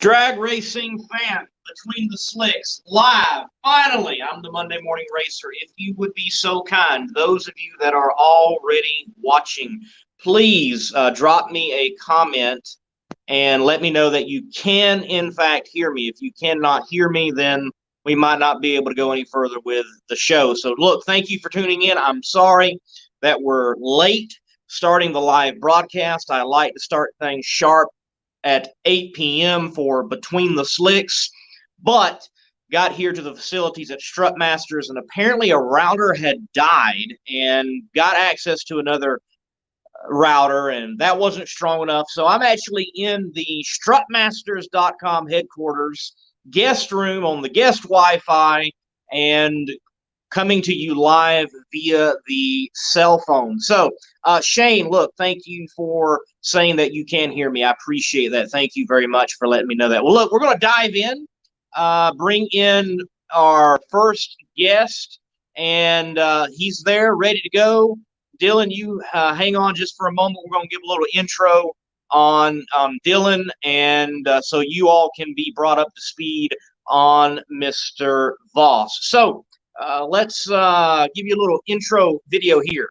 Drag racing fan, Between the Slicks, live. Finally, I'm the Monday Morning Racer. If you would be so kind, those of you that are already watching, please drop me a comment and let me know that you can, in fact, hear me. If you cannot hear me, then we might not be able to go any further with the show. So, look, thank you for tuning in. I'm sorry that we're late starting the live broadcast. I like to start things sharp at 8 p.m. for Between the Slicks, but got here to the facilities at Strutmasters, and apparently a router had died and got access to another router, and that wasn't strong enough. So I'm actually in the strutmasters.com headquarters guest room on the guest Wi-Fi and coming to you live via the cell phone. So, Shane, look, thank you for saying that you can hear me. I appreciate that. Thank you very much for letting me know that. Well, look, we're going to dive in, bring in our first guest, and he's there, ready to go. Dillon, you hang on just for a moment. We're going to give a little intro on Dillon, and so you all can be brought up to speed on Mr. Voss. So, let's give you a little intro video here.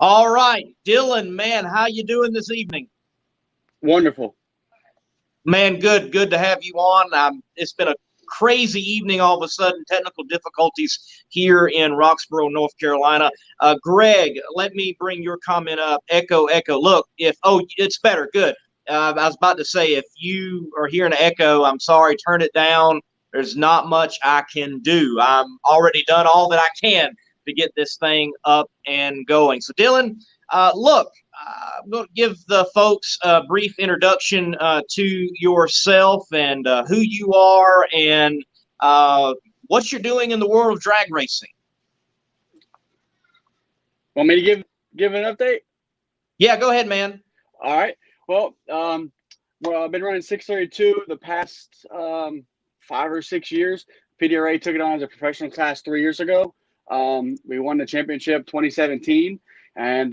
All right, Dillon, man, how you doing this evening? Wonderful. Man, good to have you on. It's been a crazy evening all of a sudden, technical difficulties here in Roxborough, North Carolina. Greg, let me bring your comment up. Echo. Look, it's better, good. I was about to say, if you are hearing an echo, I'm sorry, turn it down. There's not much I can do. I'm already done all that I can to get this thing up and going. So, Dillon, look, I'm going to give the folks a brief introduction to yourself and who you are and what you're doing in the world of drag racing. Want me to give an update? Yeah, go ahead, man. All right. Well, I've been running 632 the past 5 or 6 years. PDRA took it on as a professional class 3 years ago. We won the championship 2017, and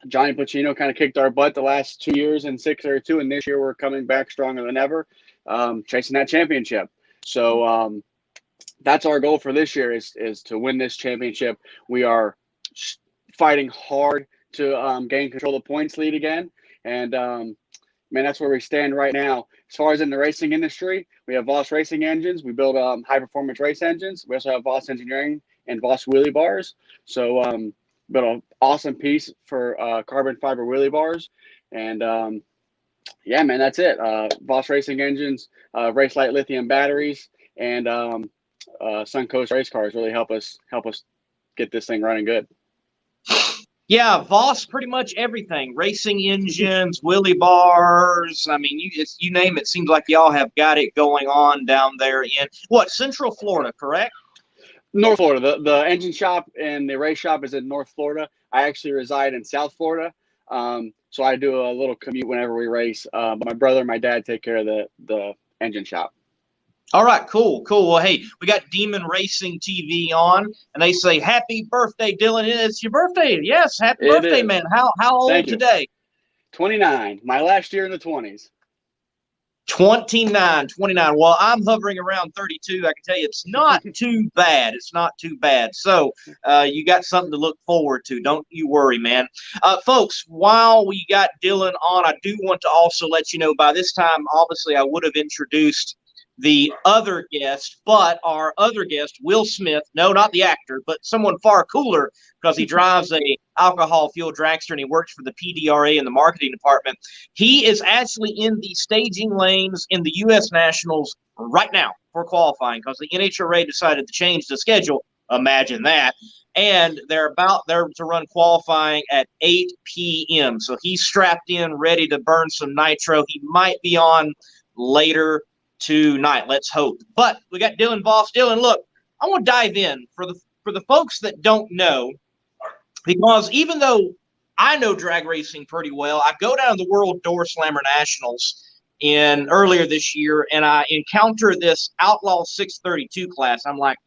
Johnny Pacino kind of kicked our butt the last 2 years in 632, and this year we're coming back stronger than ever, chasing that championship. So that's our goal for this year is to win this championship. We are fighting hard to gain control of the points lead again, and man, that's where we stand right now. As far as in the racing industry, we have Voss Racing Engines. We build high-performance race engines. We also have Voss Engineering and Voss wheelie bars. So built an awesome piece for carbon fiber wheelie bars. And, yeah, man, that's it. Voss Racing Engines, Race Light lithium batteries, and Suncoast race cars really help us get this thing running good. Yeah, Voss, pretty much everything. Racing engines, wheelie bars. I mean, you name it. Seems like y'all have got it going on down there in, Central Florida, correct? North Florida. The engine shop and the race shop is in North Florida. I actually reside in South Florida. So I do a little commute whenever we race. But my brother and my dad take care of the engine shop. All right, cool. Well, hey, we got Demon Racing TV on, and they say, happy birthday, Dillon. It's your birthday. Yes, happy birthday, man. How old today? 29. My last year in the 20s. 29. Well, I'm hovering around 32. I can tell you it's not too bad. It's not too bad. So you got something to look forward to. Don't you worry, man. Folks, while we got Dillon on, I do want to also let you know by this time, obviously, I would have introduced the other guest, but our other guest, Will Smith, no, not the actor, but someone far cooler because he drives a alcohol fuel dragster, and he works for the PDRA in the marketing department. He is actually in the staging lanes in the U.S. Nationals right now for qualifying because the NHRA decided to change the schedule. Imagine that. And they're to run qualifying at 8 p.m. So he's strapped in, ready to burn some nitro. He might be on later tonight. Let's hope. But we got Dillon Voss. Dillon, look, I want to dive in for the folks that don't know, because even though I know drag racing pretty well, I go down to the World Door Slammer Nationals earlier this year, and I encounter this Outlaw 632 class. I'm like,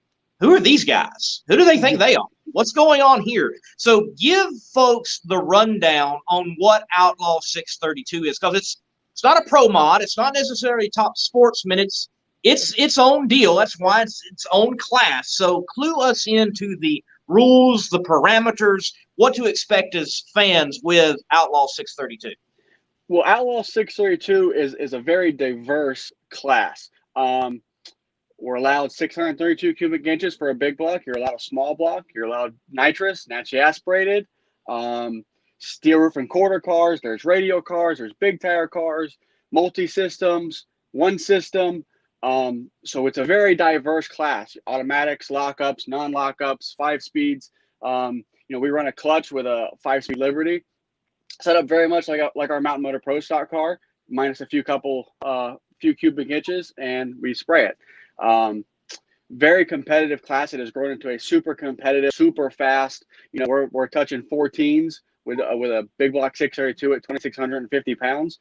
who are these guys? Who do they think they are? What's going on here? So give folks the rundown on what Outlaw 632 is, because it's not a pro mod. It's not necessarily top sportsman. It's its own deal. That's why it's its own class. So clue us into the rules, the parameters, what to expect as fans with Outlaw 632. Well, Outlaw 632 is a very diverse class. We're allowed 632 cubic inches for a big block. You're allowed a small block. You're allowed nitrous, naturally aspirated, steel roof and quarter cars. There's radial cars. There's big tire cars, multi-systems, one system. So it's a very diverse class. Automatics, lockups, non-lockups, 5 speeds. We run a clutch with a 5-speed Liberty, set up very much like our Mountain Motor Pro stock car, minus a few cubic inches, and we spray it. Very competitive class. It has grown into a super competitive, super fast. We're touching 14s with a big block 632 at 2,650 pounds.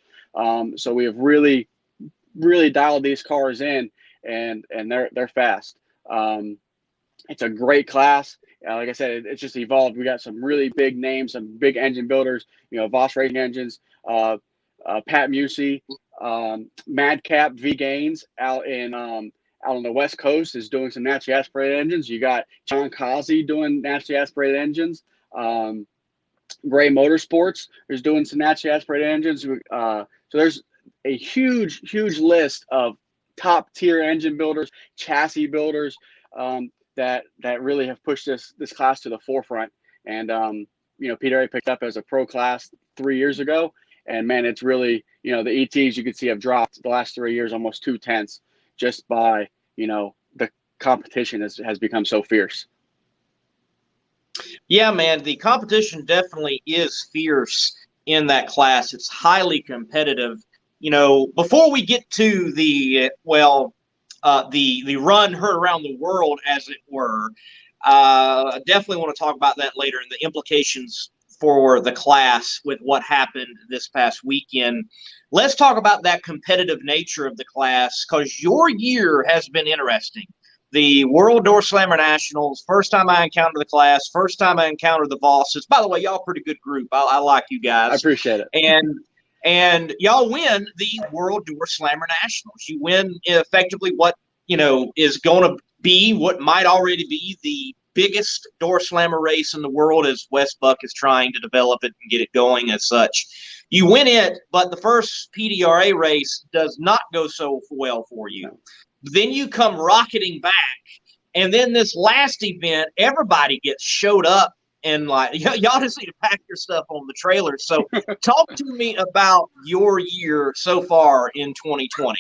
So we have really dialed these cars in, and they're fast. It's a great class. Like I said, it's just evolved. We got some really big names, some big engine builders. Voss Racing Engines, Pat Musey, Madcap V Gaines out on the West Coast is doing some naturally aspirated engines. You got John Causey doing naturally aspirated engines. Gray Motorsports is doing some naturally aspirated engines. So there's a huge list of top tier engine builders, chassis builders that really have pushed this class to the forefront. And PDRA picked up as a pro class 3 years ago, and man, it's really the ETs you could see have dropped the last 3 years almost 2/10 just by the competition has become so fierce. Yeah, man, the competition definitely is fierce in that class. It's highly competitive. Before we get to the run heard around the world, as it were, I definitely want to talk about that later and the implications for the class with what happened this past weekend. Let's talk about that competitive nature of the class, because your year has been interesting. The World Door Slammer Nationals, first time I encountered the class, first time I encountered the Vosses. By the way, y'all pretty good group. I like you guys. I appreciate it. And y'all win the World Door Slammer Nationals. You win effectively what is going to be, what might already be, the biggest door slammer race in the world, as Wes Buck is trying to develop it and get it going as such. You win it, but the first PDRA race does not go so well for you. Then you come rocketing back, and then this last event, everybody gets showed up, and y'all just need to pack your stuff on the trailer. So talk to me about your year so far in 2020.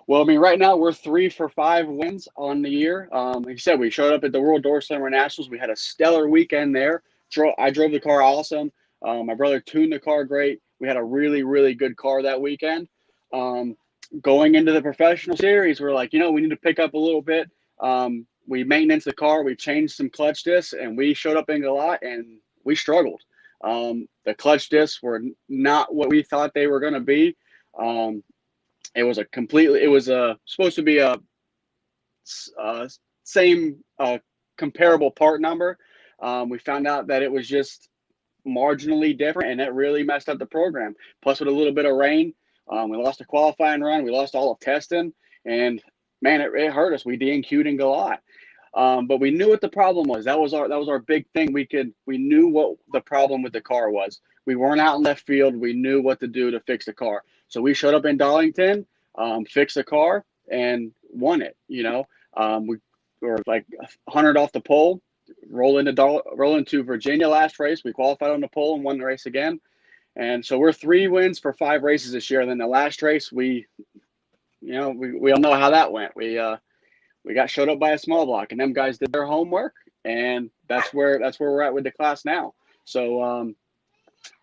Well, right now we're 3 for 5 wins on the year. Like you said, we showed up at the World Door Slammer Nationals. We had a stellar weekend there. I drove the car awesome. My brother tuned the car great. We had a really, really good car that weekend. Going into the professional series, we're like, we need to pick up a little bit. We maintenance the car. We changed some clutch discs, and we showed up in Galat, and we struggled. The clutch discs were not what we thought they were going to be. It was supposed to be a same comparable part number. We found out that it was just marginally different, and it really messed up the program. Plus, with a little bit of rain, we lost a qualifying run. We lost all of testing, and man, it hurt us. We DNQ'd in Galat. But we knew what the problem was. That was our big thing. We knew what the problem with the car was. We weren't out in left field. We knew what to do to fix the car. So we showed up in Darlington, fixed the car, and won it. We were like 100 off the pole, roll into Virginia last race. We qualified on the pole and won the race again. And so we're 3 wins for 5 races this year. And then the last race, we all know how that went. We got showed up by a small block, and them guys did their homework, and that's where we're at with the class now. So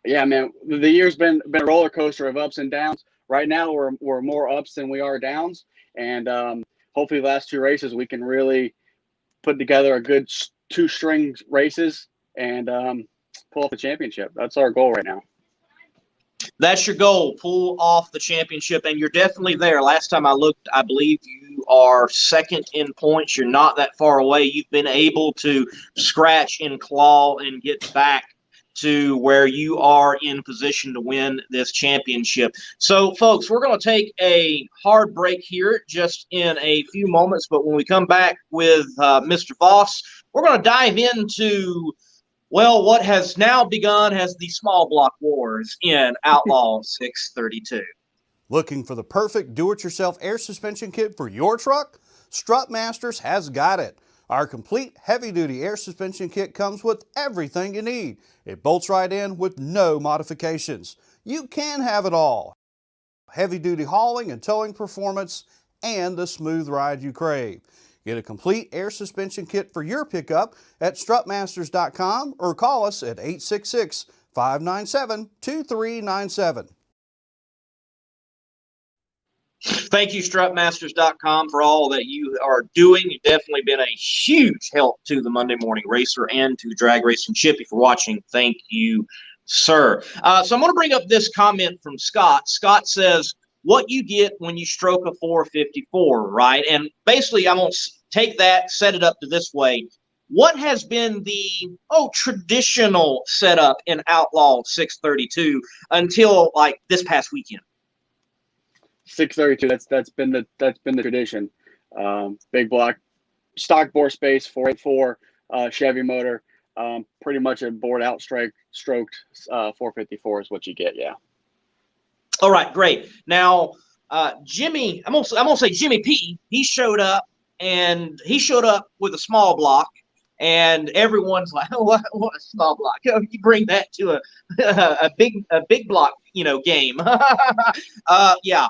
yeah, man, the year's been a roller coaster of ups and downs. Right now we're more ups than we are downs, and hopefully the last 2 races we can really put together a good 2 string races and pull off the championship. That's our goal right now. That's your goal, pull off the championship, and you're definitely there. Last time I looked, I believe you are 2nd in points. You're not that far away. You've been able to scratch and claw and get back to where you are in position to win this championship. So, folks, we're going to take a hard break here just in a few moments, but when we come back with Mr. Voss, we're going to dive into what has now begun as the small block wars in Outlaw 632. Looking for the perfect do-it-yourself air suspension kit for your truck? Strut Masters has got it. Our complete heavy-duty air suspension kit comes with everything you need. It bolts right in with no modifications. You can have it all. Heavy-duty hauling and towing performance and the smooth ride you crave. Get a complete air suspension kit for your pickup at strutmasters.com or call us at 866-597-2397. Thank you, strutmasters.com, for all that you are doing. You've definitely been a huge help to the Monday Morning Racer and to Drag Racing. Chippy, for watching, thank you, sir. So I'm going to bring up this comment from Scott. Scott says, what you get when you stroke a 454, right? And basically, I'm going to take that, set it up to this way. What has been the traditional setup in Outlaw 632 until like this past weekend? 632. That's been the tradition. Big block, stock bore space, 484 Chevy motor. Pretty much a bored out stroked 454 is what you get. Yeah. All right, great. Now, Jimmy, I'm gonna say Jimmy P. He showed up with a small block, and everyone's like, "Oh, what a small block! You bring that to a big block, game." Yeah.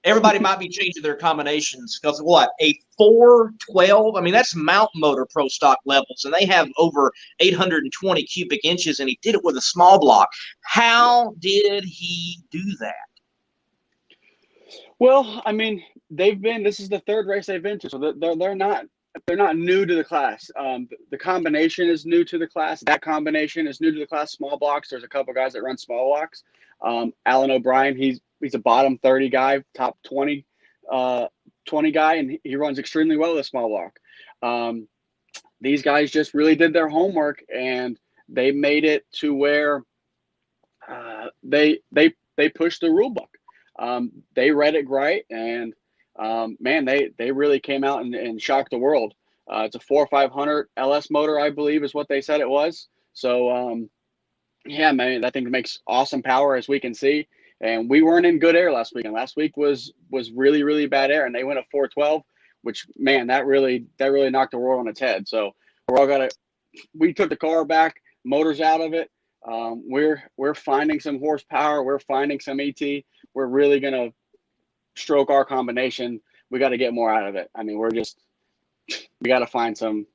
Everybody might be changing their combinations because what, a 412? I mean, that's Mountain Motor Pro Stock levels, and they have over 820 cubic inches, and he did it with a small block. How did he do that? Well, I mean, this is the 3rd race they've been to, so they're not new to the class. The combination is new to the class. That combination is new to the class. Small blocks. There's a couple guys that run small blocks. Alan O'Brien, he's a bottom 30 guy, top 20 guy, and he runs extremely well with a small block. These guys just really did their homework, and they made it to where they pushed the rule book. They read it right, and man, they really came out and shocked the world. It's a 4500 LS motor, I believe, is what they said it was. So yeah, man, that thing makes awesome power, as we can see. And we weren't in good air last weekend. Last week was really, really bad air, and they went at 412, which, man, that really knocked the world on its head. So we took the car back, motors out of it. We're finding some horsepower. We're finding some ET. We're really gonna stroke our combination. We got to get more out of it. I mean, we got to find some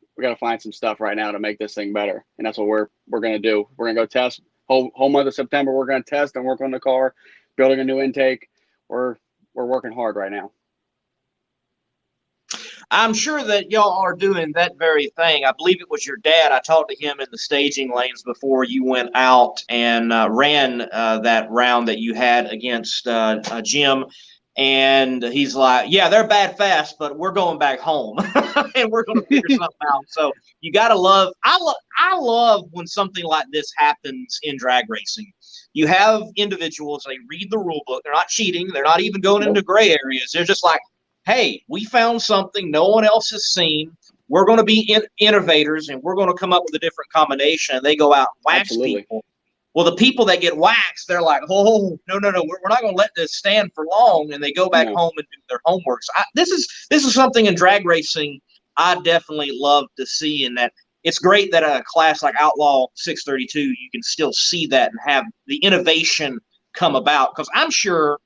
stuff right now to make this thing better, and that's what we're gonna do. We're gonna go test whole month of September. We're gonna test and work on the car, building a new intake. We're working hard right now. I'm sure that y'all are doing that very thing. I believe it was your dad. I talked to him in the staging lanes before you went out and ran that round that you had against Jim. And he's like, yeah, they're bad fast, but we're going back home and we're going to figure something out. So you got to love, I love when something like this happens in drag racing. You have individuals, they read the rule book. They're not cheating. They're not even going into gray areas. They're just like, hey, we found something no one else has seen. We're going to be innovators, and we're going to come up with a different combination. And they go out and wax people. Well, the people that get waxed, they're like, oh, no, we're not going to let this stand for long, and they go back home and do their homework. So this is something in drag racing I definitely love to see, in that it's great that a class like Outlaw 632, you can still see that and have the innovation come about. Because I'm sure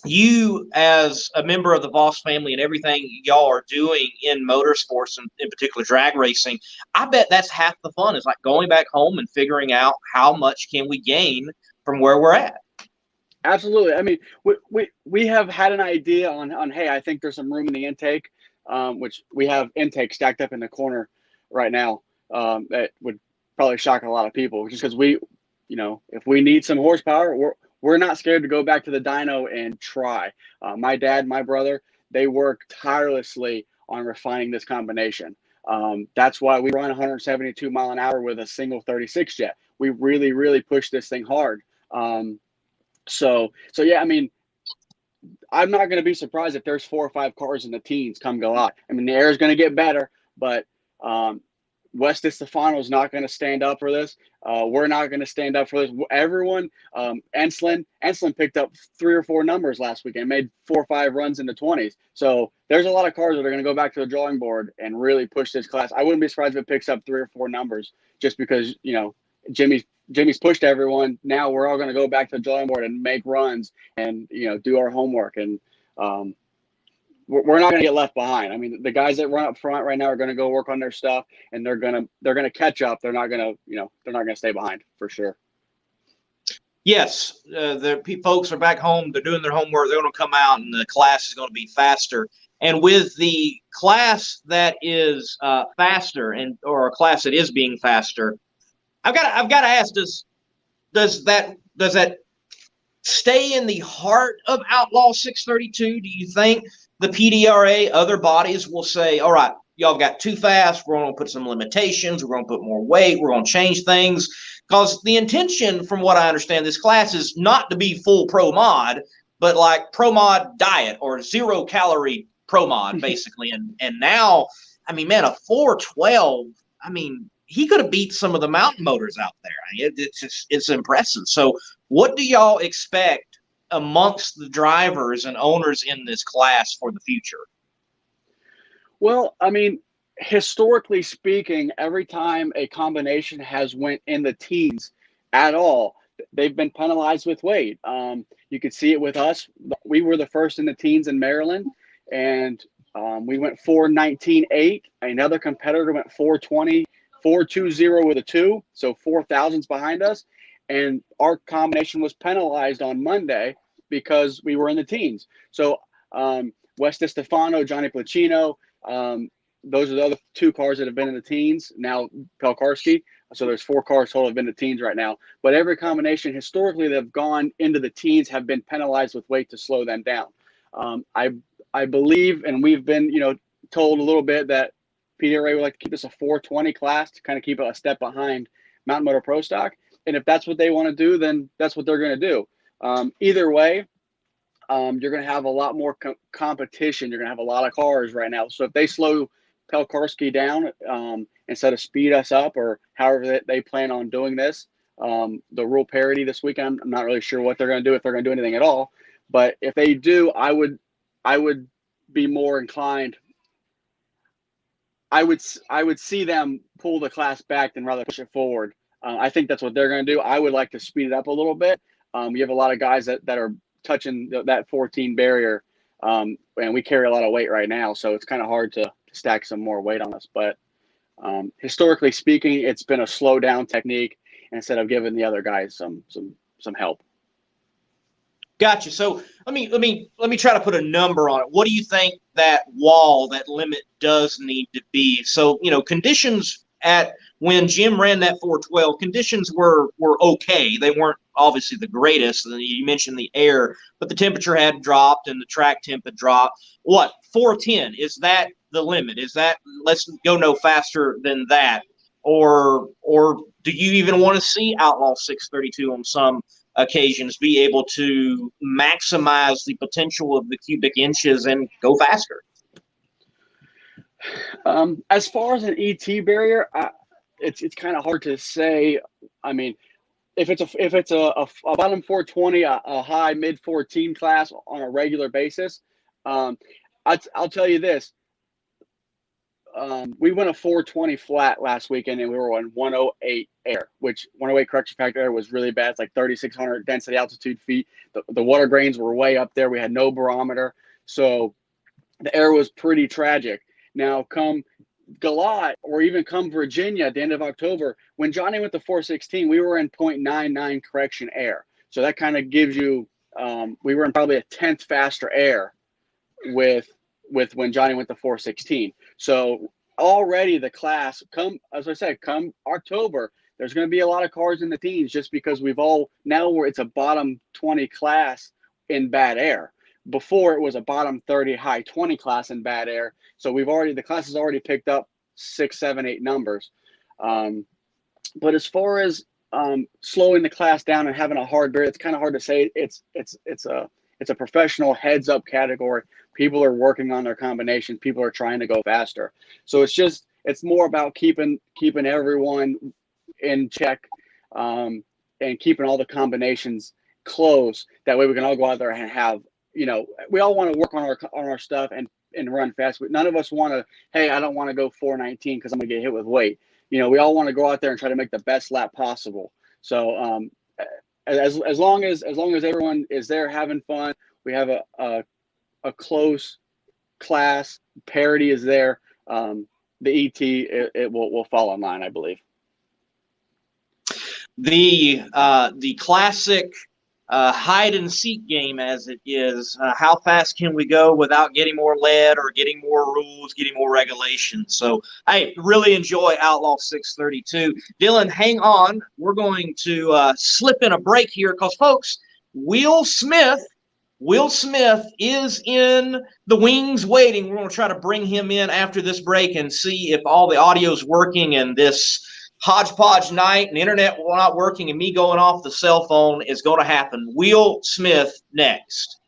you, as a member of the Voss family and everything y'all are doing in motorsports and in particular drag racing, I bet that's half the fun, is like going back home and figuring out how much can we gain from where we're at. Absolutely. I mean, we have had an idea on hey, I think there's some room in the intake, which we have intake stacked up in the corner right now. That would probably shock a lot of people, just because we, if we need some horsepower, we're not scared to go back to the dyno and try. My dad, my brother, they work tirelessly on refining this combination. That's why we run 172 mile an hour with a single 36 jet. We really, really push this thing hard. So yeah, I mean, I'm not going to be surprised if there's 4 or 5 cars in the teens come July. I mean, the air is going to get better, but Wes DiStefano is not going to stand up for this. We're not going to stand up for this. Everyone, Enslin picked up 3 or 4 numbers last weekend, made 4 or 5 runs in the 20s. So there's a lot of cars that are going to go back to the drawing board and really push this class. I wouldn't be surprised if it picks up 3 or 4 numbers, just because, Jimmy's pushed everyone. Now we're all going to go back to the drawing board and make runs and, do our homework. And we're not going to get left behind. I mean, the guys that run up front right now are going to go work on their stuff, and they're going to catch up. They're not going to stay behind, for sure. Yes, the folks are back home. They're doing their homework. They're going to come out, and the class is going to be faster. And with the class that is faster, or a class that is being faster, I've got to ask: does that stay in the heart of Outlaw 632? Do you think the PDRA, other bodies, will say, all right, y'all got too fast, we're going to put some limitations, we're going to put more weight, we're going to change things? Because the intention, from what I understand, this class is not to be full pro mod, but like pro mod diet or 0 calorie pro mod, basically. And now, I mean, man, a 412, I mean, he could have beat some of the mountain motors out there. I mean, it's impressive. So what do y'all expect amongst the drivers and owners in this class for the future? Well, I mean, historically speaking, every time a combination has went in the teens at all, they've been penalized with weight. You could see it with us. We were the first in the teens in Maryland, and we went 4:19.8. Another competitor went 4:20. 4:20 with a 2, so 4,000s behind us, and our combination was penalized on Monday because we were in the teens. So Wes DiStefano, Johnny Placino, those are the other 2 cars that have been in the teens. Now Pelkarski, so there's 4 cars total have been in the teens right now. But every combination historically that have gone into the teens have been penalized with weight to slow them down. I believe, and we've been told a little bit, that PDRA would like to keep this a 420 class to kind of keep it a step behind Mountain Motor Pro Stock. And if that's what they want to do, then that's what they're going to do. Either way, you're going to have a lot more competition. You're going to have a lot of cars right now. So if they slow Pelkarski down instead of speed us up, or however they plan on doing this, the rule parity this weekend, I'm not really sure what they're going to do, if they're going to do anything at all. But if they do, I would be more inclined. I would see them pull the class back than rather push it forward. I think that's what they're going to do. I would like to speed it up a little bit. You have a lot of guys that are touching that 14 barrier, and we carry a lot of weight right now, so it's kind of hard to stack some more weight on us. But historically speaking, it's been a slow down technique instead of giving the other guys some help. Gotcha. So let me try to put a number on it. What do you think that wall, that limit, does need to be? So, conditions at when Jim ran that 412, conditions were okay. They weren't obviously the greatest. You mentioned the air, but the temperature had dropped and the track temp had dropped. What, 410? Is that the limit? Is that, let's go no faster than that? Or do you even want to see Outlaw 632 on some occasions be able to maximize the potential of the cubic inches and go faster? As far as an ET barrier, it's kind of hard to say. I mean, if it's a bottom 420, a high mid 14 class on a regular basis, I'll tell you this: we went a 420 flat last weekend, and we were on 108 air, which 108 correction factor air was really bad. It's like 3,600 density altitude feet. The water grains were way up there. We had no barometer. So the air was pretty tragic. Now, come Galat or even come Virginia at the end of October, when Johnny went to 416, we were in 0.99 correction air. So that kind of gives you, we were in probably a tenth faster air with when Johnny went to 416. So already the class, as I said, come October, there's going to be a lot of cars in the teens just because it's a bottom 20 class in bad air. Before it was a bottom 30, high 20 class in bad air. So the class has already picked up 6, 7, 8 numbers. But as far as slowing the class down and having a hard barrier, it's kind of hard to say. It's a professional heads up category. People are working on their combinations. People are trying to go faster. So it's more about keeping everyone in check and keeping all the combinations close. That way we can all go out there and have, we all want to work on our stuff and run fast. But none of us want to, hey, I don't want to go 419 because I'm going to get hit with weight. We all want to go out there and try to make the best lap possible. So as long as everyone is there having fun, we have a close class, parity is there. The ET it will fall in line, I believe. The classic hide and seek game, as it is, how fast can we go without getting more lead or getting more rules, getting more regulations? So I really enjoy Outlaw 632. Dillon, hang on. We're going to slip in a break here because, folks, Will Smith is in the wings waiting. We're going to try to bring him in after this break and see if all the audio's working and this hodgepodge night and internet not working and me going off the cell phone is going to happen. Will Smith next.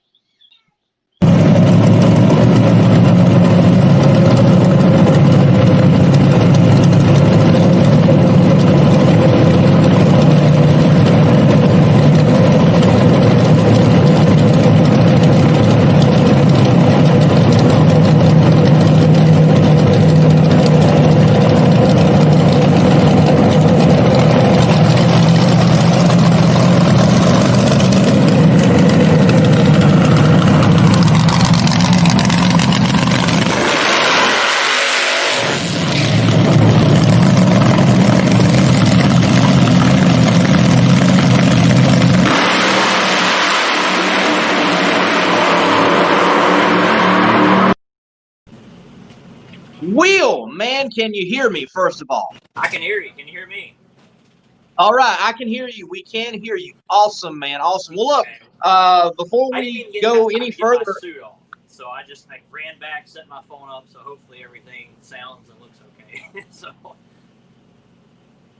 Will, man, can you hear me, first of all? I can hear you. Can you hear me? All right, I can hear you. We can hear you. Awesome, man. Awesome. Well, look, before we go any further. My suit on, so I just ran back, set my phone up, so hopefully everything sounds and looks okay. So.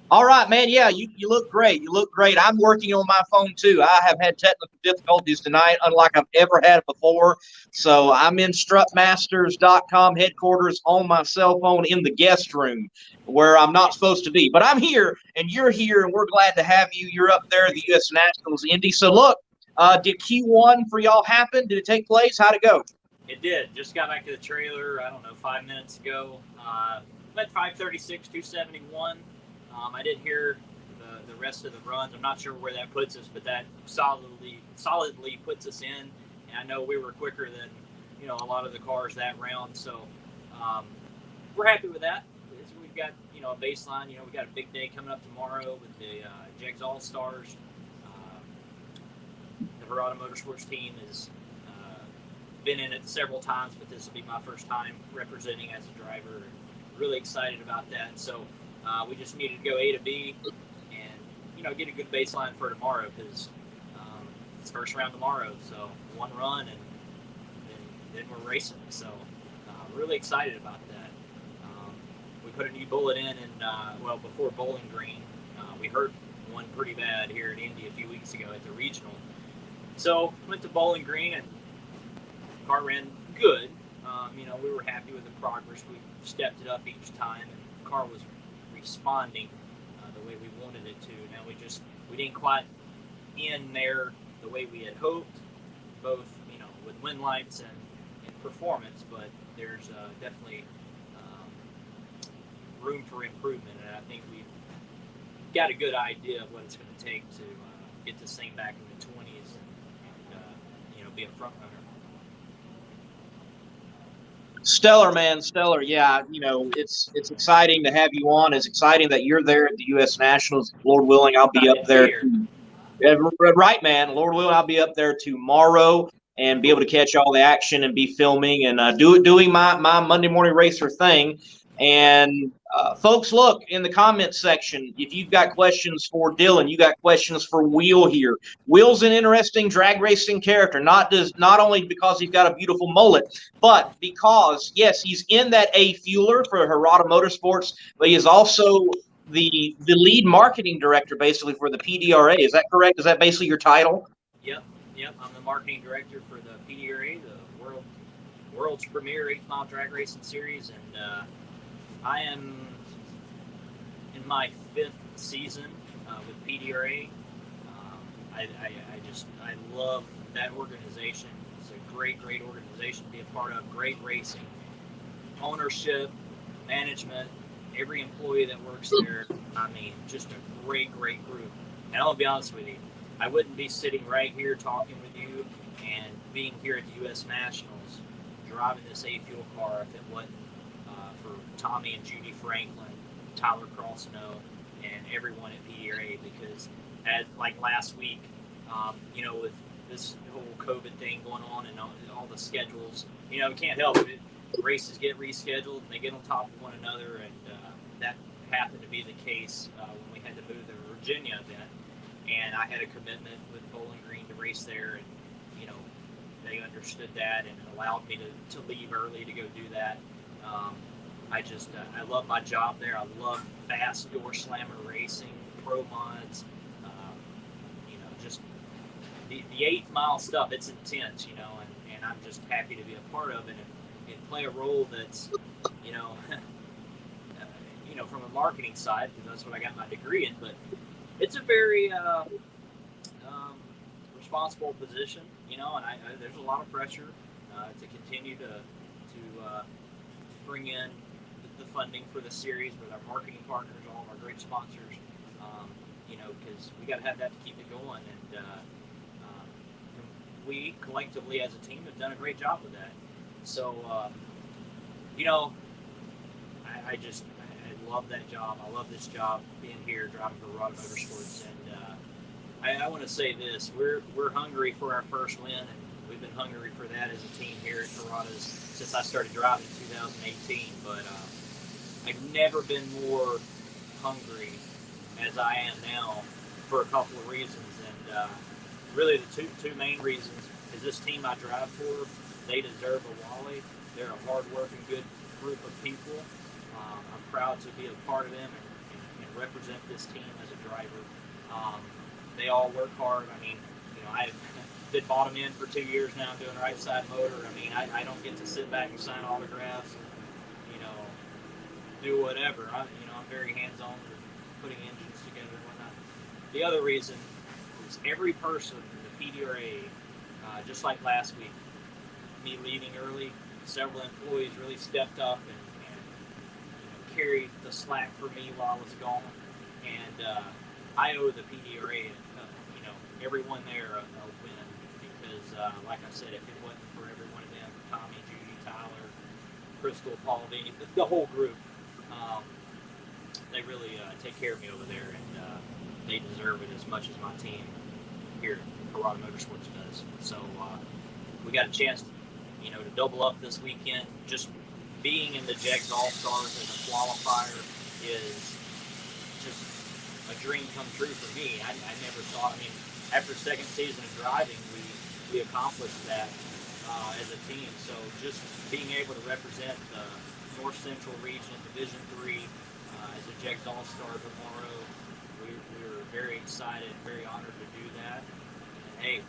All right, man. Yeah, you look great. You look great. I'm working on my phone, too. I have had technical difficulties tonight, unlike I've ever had before. So I'm in strutmasters.com headquarters on my cell phone in the guest room where I'm not supposed to be. But I'm here, and you're here, and we're glad to have you. You're up there, the U.S. Nationals Indy. So, look, did Q1 for y'all happen? Did it take place? How'd it go? It did. Just got back to the trailer, 5 minutes ago. Went 536, 271. I didn't hear the rest of the runs. I'm not sure where that puts us, but that solidly puts us in. And I know we were quicker than a lot of the cars that round, so we're happy with that. We've got a baseline. We got a big day coming up tomorrow with the Jegs All Stars. The Hirata Motorsports team has been in it several times, but this will be my first time representing as a driver. Really excited about that. So. We just needed to go A to B and, get a good baseline for tomorrow because it's first round tomorrow. So one run and then we're racing. So really excited about that. We put a new bullet in and, before Bowling Green, we hurt one pretty bad here in Indy a few weeks ago at the regional. So went to Bowling Green and the car ran good. We were happy with the progress. We stepped it up each time and the car was responding the way we wanted it to. Now we didn't quite end there the way we had hoped, both with wind lights and performance, but there's definitely room for improvement, and I think we've got a good idea of what it's going to take to get this thing back in the 20s and be a front runner. Stellar, man, stellar. Yeah, it's exciting to have you on. It's exciting that you're there at the U.S. Nationals. Lord willing, I'll be up there. Yeah, right, man. Lord willing, I'll be up there tomorrow and be able to catch all the action and be filming and doing my Monday Morning Racer thing. And folks, look in the comments section. If you've got questions for Dillon, you got questions for Wheel here. Wheel's an interesting drag racing character, not only because he's got a beautiful mullet, but because, yes, he's in that A Fueler for Hirata Motorsports, but he is also the lead marketing director basically for the PDRA. Is that correct? Is that basically your title? Yep. I'm the marketing director for the PDRA, the world's premier 8-mile drag racing series, and I am in my 5th season with PDRA. I love that organization. It's a great organization to be a part of. Great racing, ownership, management, every employee that works there. I mean, just a great group. And I'll be honest with you, I wouldn't be sitting right here talking with you and being here at the U.S. Nationals, driving this A-Fuel car if it wasn't for Tommy and Judy Franklin, Tyler Crossno, and everyone at PDRA. Because like last week, with this whole COVID thing going on and all the schedules, we can't help it. Races get rescheduled and they get on top of one another, and that happened to be the case when we had to move the Virginia event. And I had a commitment with Bowling Green to race there, and they understood that and allowed me to leave early to go do that. I love my job there. I love fast door slammer racing, pro mods, just the 8th mile stuff. It's intense, and I'm just happy to be a part of it and play a role that's, from a marketing side, because that's what I got my degree in. But it's a very responsible position, and there's a lot of pressure to continue to bring in the funding for the series with our marketing partners, all of our great sponsors, because we got to have that to keep it going. And we collectively as a team have done a great job with that. So, I love that job. I love this job, being here, driving for Hirata Motorsports. And I want to say this: we're hungry for our first win, and we've been hungry for that as a team here at Hirata's since I started driving in 2018. But I've never been more hungry as I am now for a couple of reasons. And really, the two main reasons is this team I drive for. They deserve a Wally. They're a hard-working, good group of people. I'm proud to be a part of them and represent this team as a driver. They all work hard. I mean, I've been bottom end for 2 years now. I'm doing right side motor. I mean, I don't get to sit back and sign autographs and, do whatever. I'm very hands-on with putting engines together and whatnot. The other reason is every person in the PDRA, just like last week, me leaving early, several employees really stepped up and carried the slack for me while I was gone. And I owe the PDRA, everyone there a win, because like I said, if it wasn't for every one of them, Tommy, Judy, Tyler, Crystal, Paul, Vinny, the whole group, they really take care of me over there, and they deserve it as much as my team here at Hirata Motorsports does. So we got a chance, to double up this weekend. Just being in the Jegs All-Stars as a qualifier is just a dream come true for me. I never thought, after the second season of driving, we accomplished that as a team. So just being able to represent the North Central region, Division III, as a Jegs All-Star tomorrow, we're very excited, very honored to do that. And hey,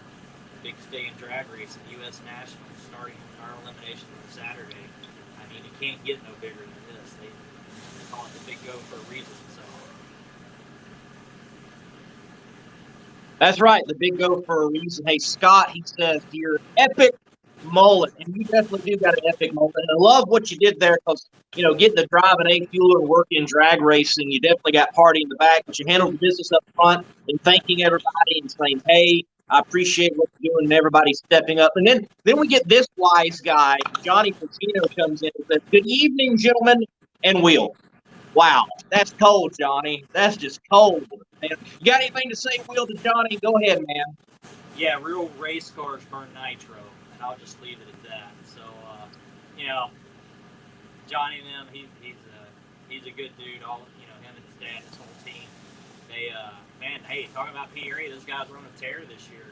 big day in drag racing, U.S. Nationals, starting our elimination on Saturday. It can't get no bigger than this. They call it the Big Go for a reason. So That's right, the Big Go for a reason. Hey, Scott, he says here, epic mullet, and you definitely do got an epic mullet. And I love what you did there because, getting to drive an A-Fueler and work in drag racing, you definitely got party in the back, but you handled the business up front and thanking everybody and saying, hey, I appreciate what you're doing, and everybody stepping up. And then we get this wise guy, Johnny Pacino, comes in and says, good evening, gentlemen, and Will. Wow, that's cold, Johnny. That's just cold. Man. You got anything to say, Will, to Johnny? Go ahead, man. Yeah, real race cars burn nitro, and I'll just leave it at that. So, Johnny and them, he's a good dude. All him and his dad, his whole team. They, man, hey, talking about PDRA, those guys were on a tear this year.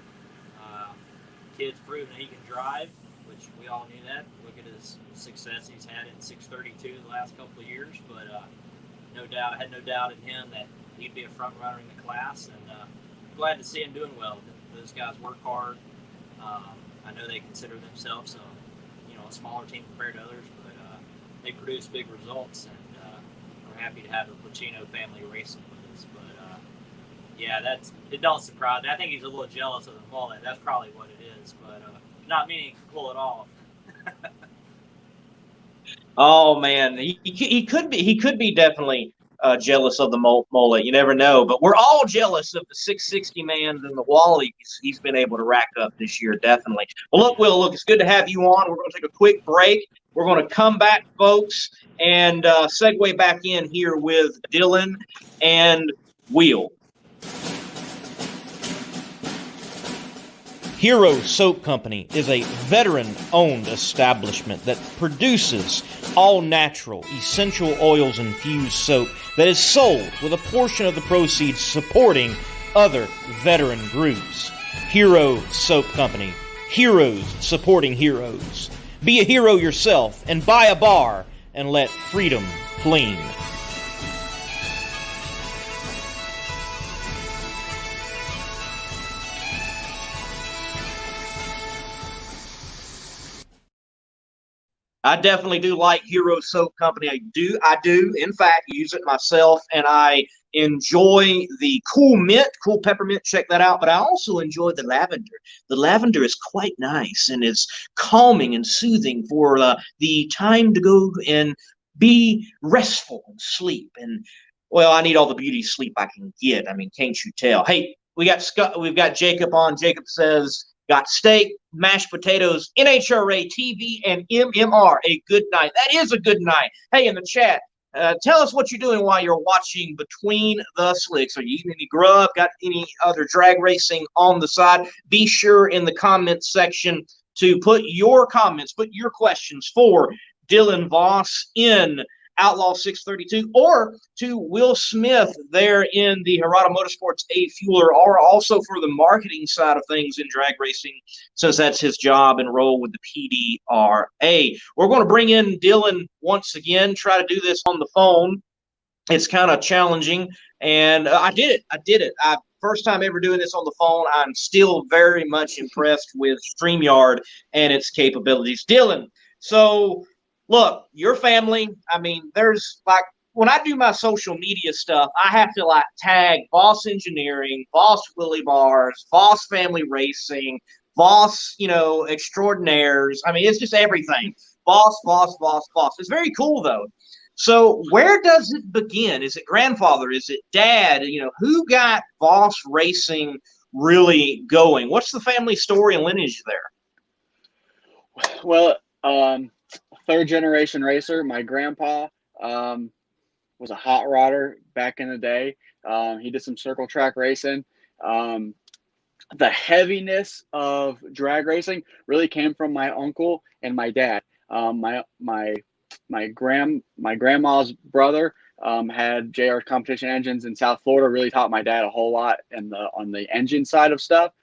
Kid's proven that he can drive, which we all knew that. Look at his success he's had in 632 the last couple of years, but I had no doubt in him that he'd be a front runner in the class, and glad to see him doing well. Those guys work hard. I know they consider themselves a smaller team compared to others, but they produce big results, and we're happy to have the Pacino family racing with us. But yeah, it don't surprise me. I think he's a little jealous of the mullet. That's probably what it is, but not meaning he can pull it off. Oh man, he could be definitely jealous of the mullet. You never know, but we're all jealous of the 660 man and the Wally he's been able to rack up this year. Definitely. Well, look, Will, it's good to have you on. We're going to take a quick break. We're going to come back, folks, and segue back in here with Dillon and Will. Hero Soap Company is a veteran-owned establishment that produces all-natural, essential oils infused soap that is sold with a portion of the proceeds supporting other veteran groups. Hero Soap Company. Heroes supporting heroes. Be a hero yourself and buy a bar and let freedom clean. I definitely do like Hero Soap Company. I do, in fact, use it myself, and I enjoy the cool mint, cool peppermint. Check that out. But I also enjoy the lavender. The lavender is quite nice and is calming and soothing for the time to go and be restful and sleep. And, well, I need all the beauty sleep I can get. I mean, can't you tell? Hey, we've got Jacob on. Jacob says, got steak, mashed potatoes, NHRA, TV, and MMR. A good night. That is a good night. Hey, in the chat, tell us what you're doing while you're watching Between the Slicks. Are you eating any grub? Got any other drag racing on the side? Be sure in the comments section to put your comments, put your questions for Dillon Voss in Outlaw 632, or to Will Smith there in the Hirata Motorsports A-Fueler, or also for the marketing side of things in drag racing, since that's his job and role with the PDRA. We're going to bring in Dillon once again, try to do this on the phone. It's kind of challenging, and I did it. First time ever doing this on the phone. I'm still very much impressed with StreamYard and its capabilities. Dillon, so look, your family, I mean, there's like, when I do my social media stuff, I have to like tag Voss Engineering, Voss Willie Bars, Voss Family Racing, Voss, Extraordinaires. I mean, it's just everything. Voss, Voss, Voss, Voss. It's very cool though. So where does it begin? Is it grandfather? Is it dad? Who got Voss Racing really going? What's the family story and lineage there? Well, third generation racer. My grandpa was a hot rodder back in the day. He did some circle track racing. The heaviness of drag racing really came from my uncle and my dad. My grandma's brother had JR competition engines in South Florida. Really taught my dad a whole lot on the engine side of stuff.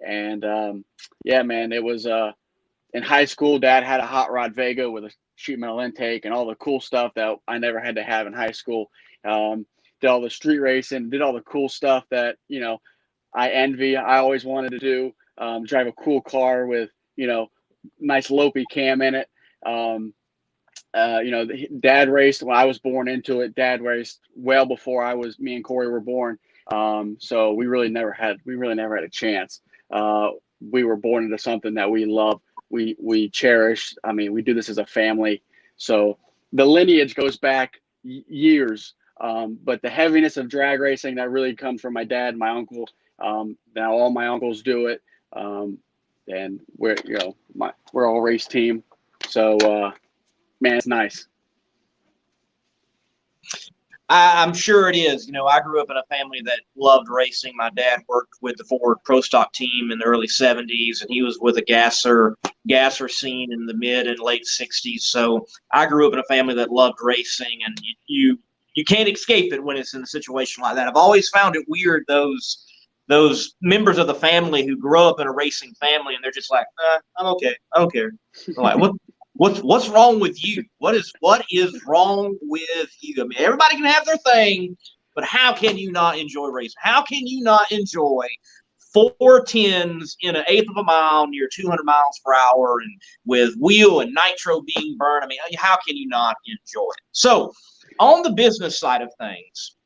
And yeah, man, it was in high school. Dad had a hot rod Vega with a sheet metal intake and all the cool stuff that I never had to have in high school. Did all the street racing, did all the cool stuff that I envy. I always wanted to do. Drive a cool car with nice Lopey cam in it. Dad raced when I was born into it. Dad raced well before me and Corey were born. So we really never had a chance. We were born into something that we love we cherish. I mean, we do this as a family. So the lineage goes back years. But the heaviness of drag racing, that really comes from my dad and my uncle. Now all my uncles do it. And we're all race team. So man, it's nice. I'm sure it is. You know, I grew up in a family that loved racing. My dad worked with the Ford Pro Stock team in the early 70s, and he was with a gasser scene in the mid and late 60s. So I grew up in a family that loved racing, and you can't escape it when it's in a situation like that. I've always found it weird, those members of the family who grow up in a racing family, and they're just like, I'm okay. I don't care. I'm like, what's wrong with you? What is wrong with you? I mean, everybody can have their thing, but how can you not enjoy racing? How can you not enjoy 410s in an eighth of a mile near 200 miles per hour and with wheel and nitro being burned? I mean, how can you not enjoy it? So on the business side of things,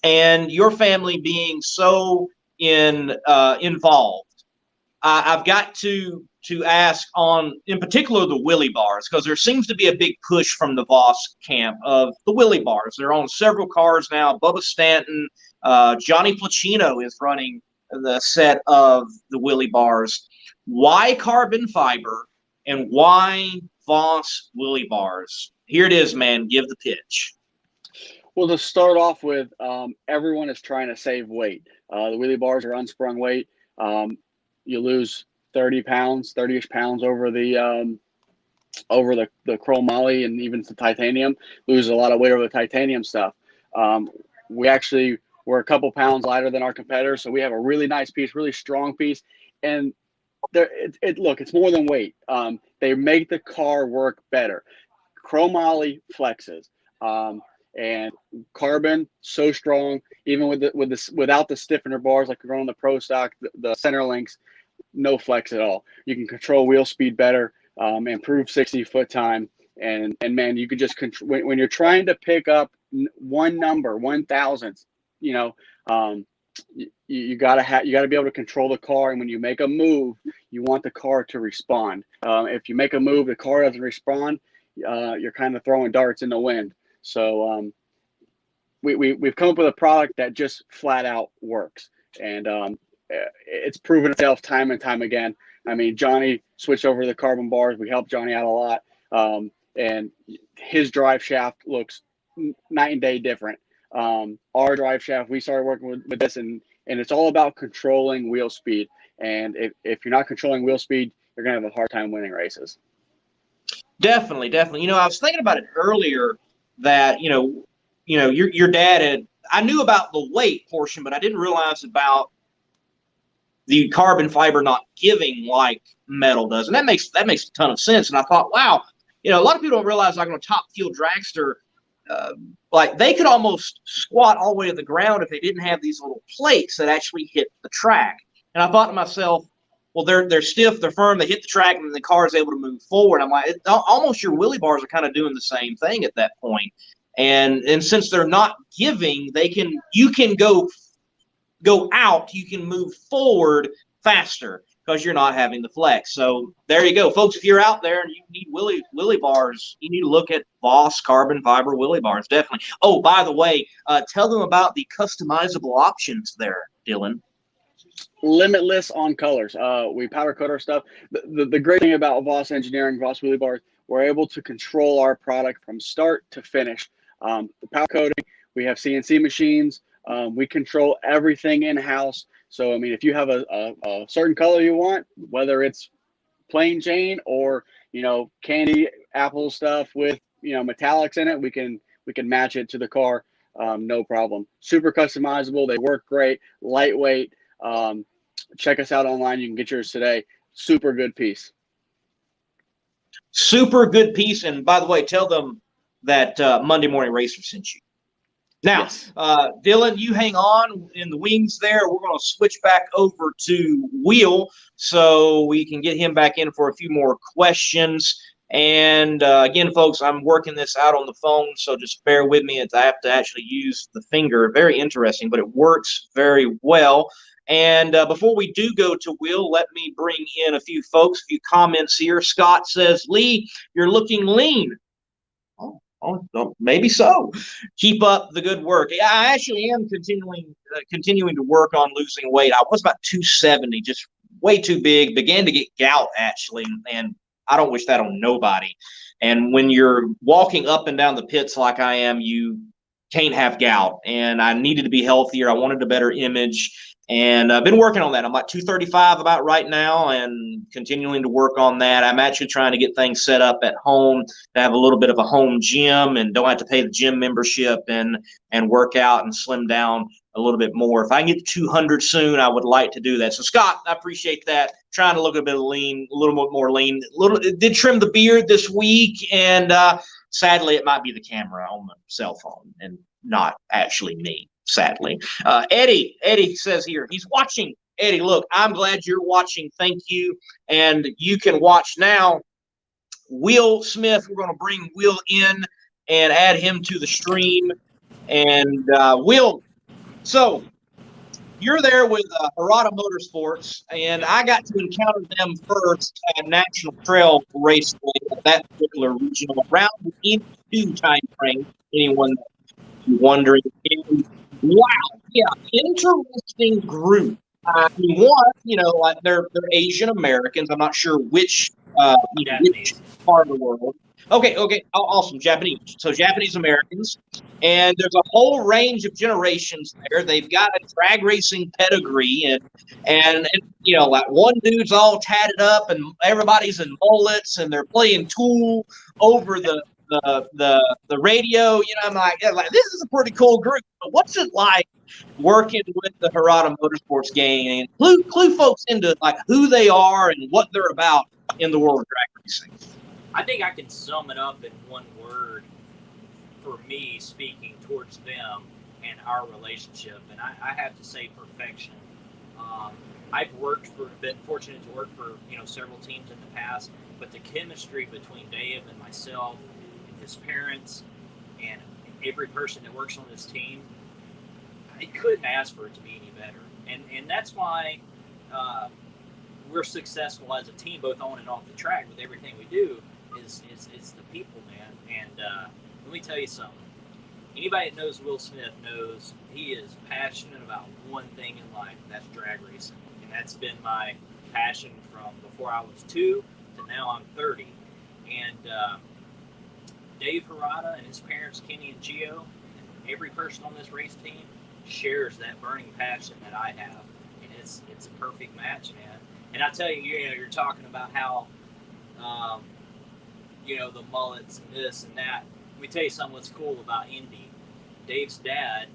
and your family being so involved, I've got to ask on, in particular, the wheelie bars, because there seems to be a big push from the Voss camp of the wheelie bars. They're on several cars now. Bubba Stanton, Johnny Placino is running the set of the wheelie bars. Why carbon fiber and why Voss wheelie bars? Here it is, man. Give the pitch. Well, to start off with, everyone is trying to save weight. The wheelie bars are unsprung weight. You lose 30-ish pounds over the chromoly and even the titanium. Lose a lot of weight over the titanium stuff. We're a couple pounds lighter than our competitors, so we have a really nice piece, really strong piece. And it's more than weight. They make the car work better. Chromoly flexes. And carbon, so strong, even without the stiffener bars like you're on the Pro Stock, the center links, no flex at all. You can control wheel speed better, improve 60-foot time, and man, you could just control when you're trying to pick up one number, 1,000th. You know, you gotta be able to control the car, and when you make a move, you want the car to respond. If you make a move, the car doesn't respond, you're kind of throwing darts in the wind. So we've come up with a product that just flat out works, and it's proven itself time and time again. I mean, Johnny switched over to the carbon bars. We helped Johnny out a lot, and his drive shaft looks night and day different. Our drive shaft, we started working with this, and it's all about controlling wheel speed. And if you're not controlling wheel speed, you're gonna have a hard time winning races. Definitely. You know, I was thinking about it earlier that your dad I knew about the weight portion, but I didn't realize about the carbon fiber not giving like metal does, and that makes a ton of sense. And I thought, wow, a lot of people don't realize, like on a top fuel dragster, like they could almost squat all the way to the ground if they didn't have these little plates that actually hit the track. And I thought to myself, well, they're stiff, they're firm, they hit the track, and the car is able to move forward. I'm like, almost your wheelie bars are kind of doing the same thing at that point. And since they're not giving, you can go out, you can move forward faster because you're not having the flex. So there you go, folks. If you're out there and you need wheelie bars, you need to look at Voss carbon fiber wheelie bars, definitely. Oh, by the way, tell them about the customizable options there, Dillon. Limitless on colors. We powder coat our stuff. The great thing about Voss Engineering, Voss wheelie bars, we're able to control our product from start to finish. The powder coating, we have CNC machines. We control everything in-house. So, I mean, if you have a certain color you want, whether it's plain Jane or, candy apple stuff with, metallics in it, we can match it to the car. No problem. Super customizable. They work great, lightweight. Check us out online. You can get yours today. Super good piece. Super good piece. And by the way, tell them that Monday Morning Racer sent you. Now, yes. Dillon, you hang on in the wings there. We're going to switch back over to Wheel so we can get him back in for a few more questions. And again, folks, I'm working this out on the phone, so just bear with me. I have to actually use the finger. Very interesting, but it works very well. And before we do go to Will, let me bring in a few folks, a few comments here. Scott says, Lee, you're looking lean. Oh, maybe so. Keep up the good work. I actually am continuing to work on losing weight. I was about 270, just way too big. Began to get gout, actually, and I don't wish that on nobody. And when you're walking up and down the pits like I am, you can't have gout. And I needed to be healthier. I wanted a better image. And I've been working on that. I'm like 235 about right now and continuing to work on that. I'm actually trying to get things set up at home to have a little bit of a home gym and don't have to pay the gym membership and work out and slim down a little bit more. If I can get to 200 soon, I would like to do that. So, Scott, I appreciate that. Trying to look a bit lean, a little bit more lean. Did trim the beard this week, and sadly, it might be the camera on the cell phone and not actually me. Sadly, Eddie says here he's watching. Eddie, look, I'm glad you're watching. Thank you, and you can watch now. Will Smith, we're going to bring Will in and add him to the stream. And Will, so you're there with Hirata Motorsports, and I got to encounter them first at National Trail Raceway at that particular regional around the E2 time frame. Anyone wondering? And wow, yeah, interesting group. One, like they're Asian Americans. I'm not sure which part of the world. Okay, awesome, Japanese. So Japanese Americans, and there's a whole range of generations there. They've got a drag racing pedigree, and like one dude's all tatted up, and everybody's in mullets, and they're playing Tool over the radio. I'm like, this is a pretty cool group. But what's it like working with the Hirata Motorsports gang, and clue folks into like who they are and what they're about in the world of drag racing? I think I can sum it up in one word for me, speaking towards them and our relationship, and I have to say perfection. I've been fortunate to work for several teams in the past, but the chemistry between Dave and myself, and his parents, and every person that works on this team, I couldn't ask for it to be any better. And that's why we're successful as a team, both on and off the track, with everything we do. Is the people, man. And let me tell you something. Anybody that knows Will Smith knows he is passionate about one thing in life, and that's drag racing. And that's been my passion from before I was 2 to now I'm 30. And Dave Hirata and his parents, Kenny and Gio, and every person on this race team shares that burning passion that I have. And it's a perfect match, man. And I tell you, you're talking about how the mullets and this and that. Let me tell you something what's cool about Indy. Dave's dad,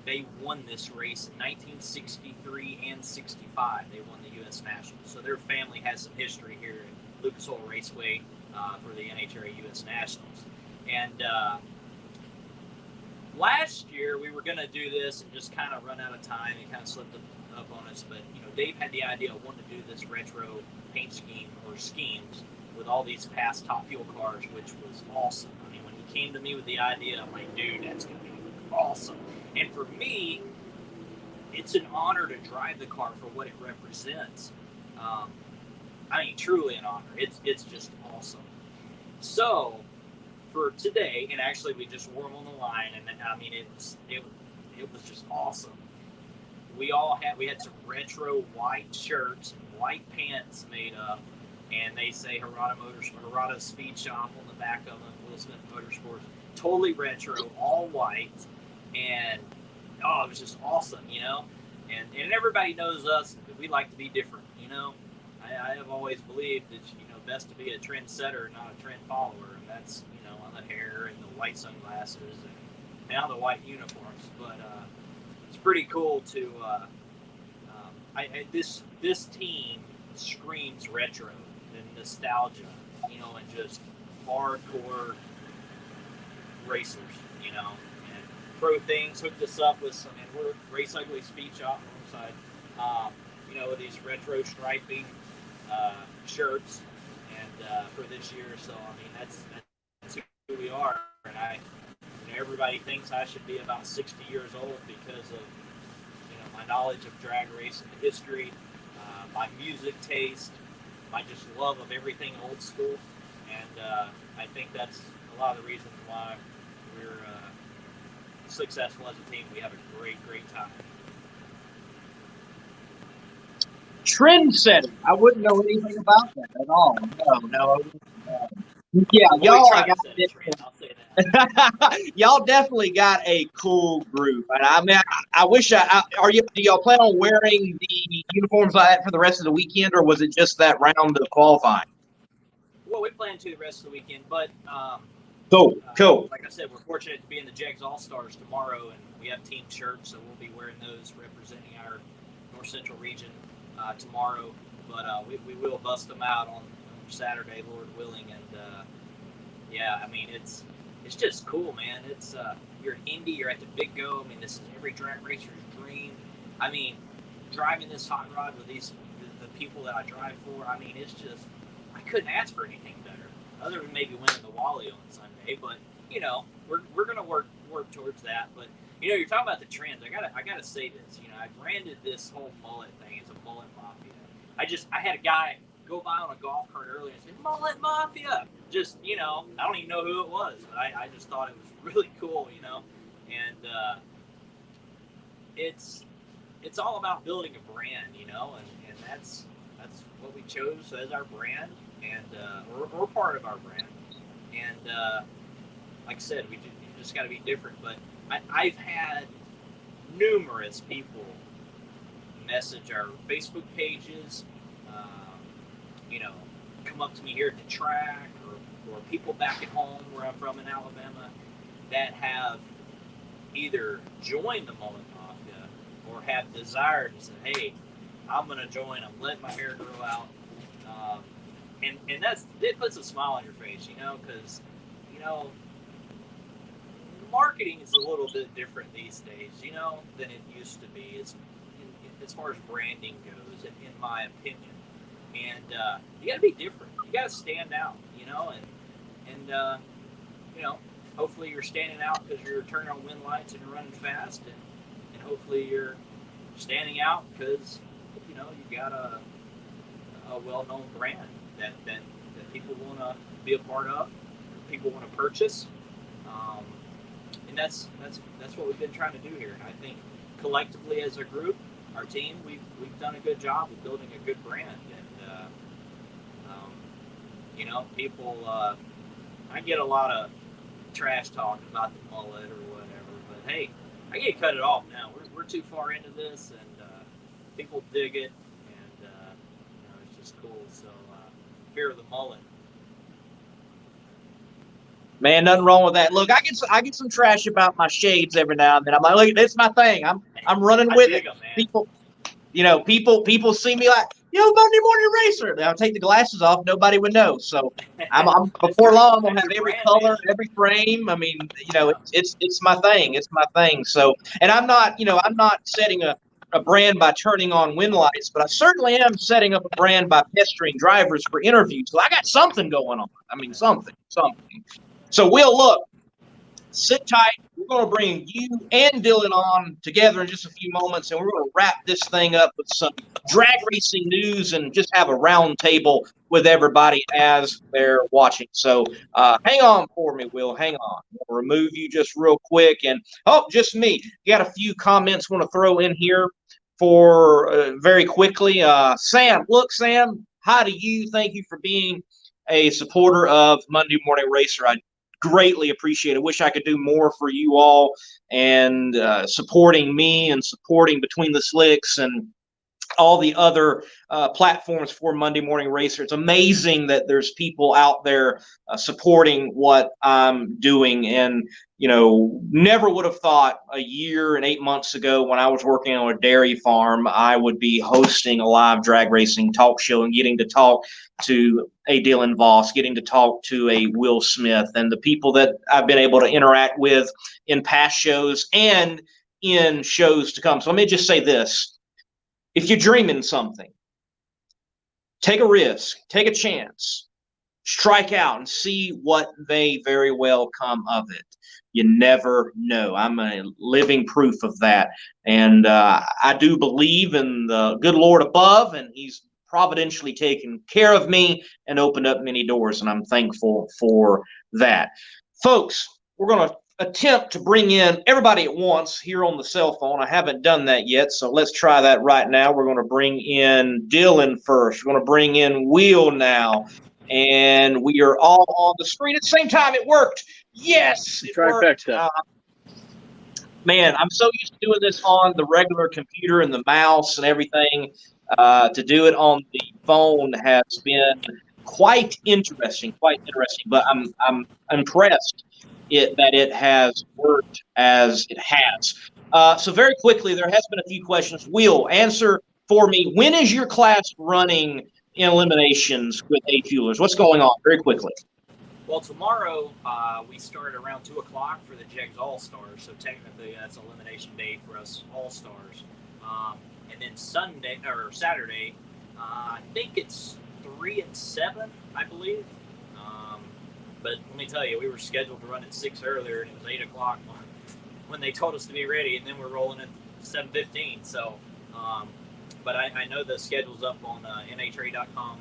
they won this race in 1963 and 65. They won the U.S. Nationals. So their family has some history here at Lucas Oil Raceway for the NHRA U.S. Nationals. And last year we were going to do this and just kind of run out of time. It kind of slipped up on us. But, Dave had the idea of wanting to do this retro paint scheme or schemes with all these past Top Fuel cars, which was awesome. I mean, when he came to me with the idea, I'm like, dude, that's going to be awesome. And for me, it's an honor to drive the car for what it represents. Truly an honor. It's just awesome. So, for today, and actually we just wore them on the line, and it was just awesome. We had some retro white shirts and white pants made up. And they say Hirata Speed Shop on the back of them, Will Smith Motorsports. Totally retro, all white. And, it was just awesome, And everybody knows us. We like to be different, I have always believed that, best to be a trendsetter, not a trend follower. And that's, on the hair and the white sunglasses and now the white uniforms. But it's pretty cool to, this team screams retro. And nostalgia, and just hardcore racers, and Pro Things hooked us up with some, and we're Race Ugly Speed Shop alongside, with these retro striping shirts, and for this year. So that's who we are, and everybody thinks I should be about 60 years old because of my knowledge of drag racing history, my music taste, my just love of everything old school, and I think that's a lot of the reasons why we're successful as a team. We have a great time. Trend setting. I wouldn't know anything about that at all. No. Yeah, Well, we y'all try to got set a trend, I'll say that. y'all definitely got a cool group, and I mean, I wish do y'all plan on wearing the uniforms like that for the rest of the weekend, or was it just that round of qualifying? Well, we plan to the rest of the weekend, but Cool. like I said, we're fortunate to be in the Jegs All-Stars tomorrow, and we have team shirts, so we'll be wearing those representing our North Central region tomorrow. But we will bust them out on Saturday, Lord willing, and yeah, I mean it's just cool, man. It's you're an Indy, you're at the Big Go. I mean, this is every drag racer's dream. I mean, driving this hot rod with the people that I drive for. I mean, it's just I couldn't ask for anything better, other than maybe winning the Wally on Sunday. But you know, we're gonna work towards that. But you know, you're talking about the trends. I gotta say this. You know, I branded this whole mullet thing as a mullet mafia. I had a guy go by on a golf cart earlier and say, "Mullet Mafia." Just, you know, I don't even know who it was, but I just thought it was really cool, you know. And it's all about building a brand, you know, and that's what we chose as our brand, and we're part of our brand. And like I said, you just got to be different. But I've had numerous people message our Facebook pages, you know, come up to me here at the track, or people back at home where I'm from in Alabama that have either joined the Mullet Mafia or have desired and said, "Hey, I'm going to join. I'm letting my hair grow out," and it puts a smile on your face, you know, because you know marketing is a little bit different these days, you know, than it used to be. As far as branding goes, in my opinion. And you got to be different. You got to stand out, you know, and you know, hopefully you're standing out because you're turning on wind lights and you're running fast, and hopefully you're standing out because you know you got a well-known brand that people want to be a part of, people want to purchase, and that's what we've been trying to do here. And I think collectively as a group, our team, we've done a good job of building a good brand. And you know, people, I get a lot of trash talk about the mullet or whatever, but hey, I get to cut it off now. We're too far into this, and people dig it, and you know, it's just cool. So fear of the mullet. Man, nothing wrong with that. Look, I get some trash about my shades every now and then. I'm like, look, it's my thing. I'm running with it. People, you know, people see me like, yo, Monday Morning Racer. I'll take the glasses off, nobody would know. So I'm before long, I'm gonna have every color, every frame. I mean, you know, it's my thing. It's my thing. So, and I'm not setting a brand by turning on wind lights, but I certainly am setting up a brand by pestering drivers for interviews. So I got something going on. I mean, something. So Will, look, sit tight. We're going to bring you and Dillon on together in just a few moments, and we're going to wrap this thing up with some drag racing news and just have a round table with everybody as they're watching. So hang on for me, Will. Hang on. We'll remove you just real quick. And, just me. You got a few comments I want to throw in here for very quickly. Sam, hi to you. Thank you for being a supporter of Monday Morning Racer. I greatly appreciate it. Wish I could do more for you all, and supporting me and supporting Between the Slicks and all the other platforms for Monday Morning Racer. It's amazing that there's people out there supporting what I'm doing. And, you know, never would have thought a year and 8 months ago when I was working on a dairy farm, I would be hosting a live drag racing talk show and getting to talk to a Dillon Voss, getting to talk to a Will Smith, and the people that I've been able to interact with in past shows and in shows to come. So let me just say this. If you're dreaming something, take a risk, take a chance, strike out and see what may very well come of it. You never know. I'm a living proof of that. And I do believe in the good Lord above, and he's providentially taken care of me and opened up many doors, and I'm thankful for that. Folks, we're going to attempt to bring in everybody at once here on the cell phone. I haven't done that yet, so let's try that right now. We're going to bring in Dillon first. We're going to bring in Will now, and we are all on the screen at the same time. It worked. Yes, it worked. Man, I'm so used to doing this on the regular computer and the mouse and everything. To do it on the phone has been quite interesting, but I'm impressed that it has worked as it has. So very quickly, there has been a few questions. Will, answer for me. When is your class running in eliminations with A-fuelers? What's going on? Very quickly. Well, tomorrow we start around 2 o'clock for the JEGS All-Stars, so technically that's elimination day for us All-Stars. And then Saturday, I think it's 3 and 7, I believe. But let me tell you, we were scheduled to run at 6 earlier, and it was 8 o'clock when they told us to be ready, and then we're rolling at 7:15. So, but I know the schedule's up on NHRA.com,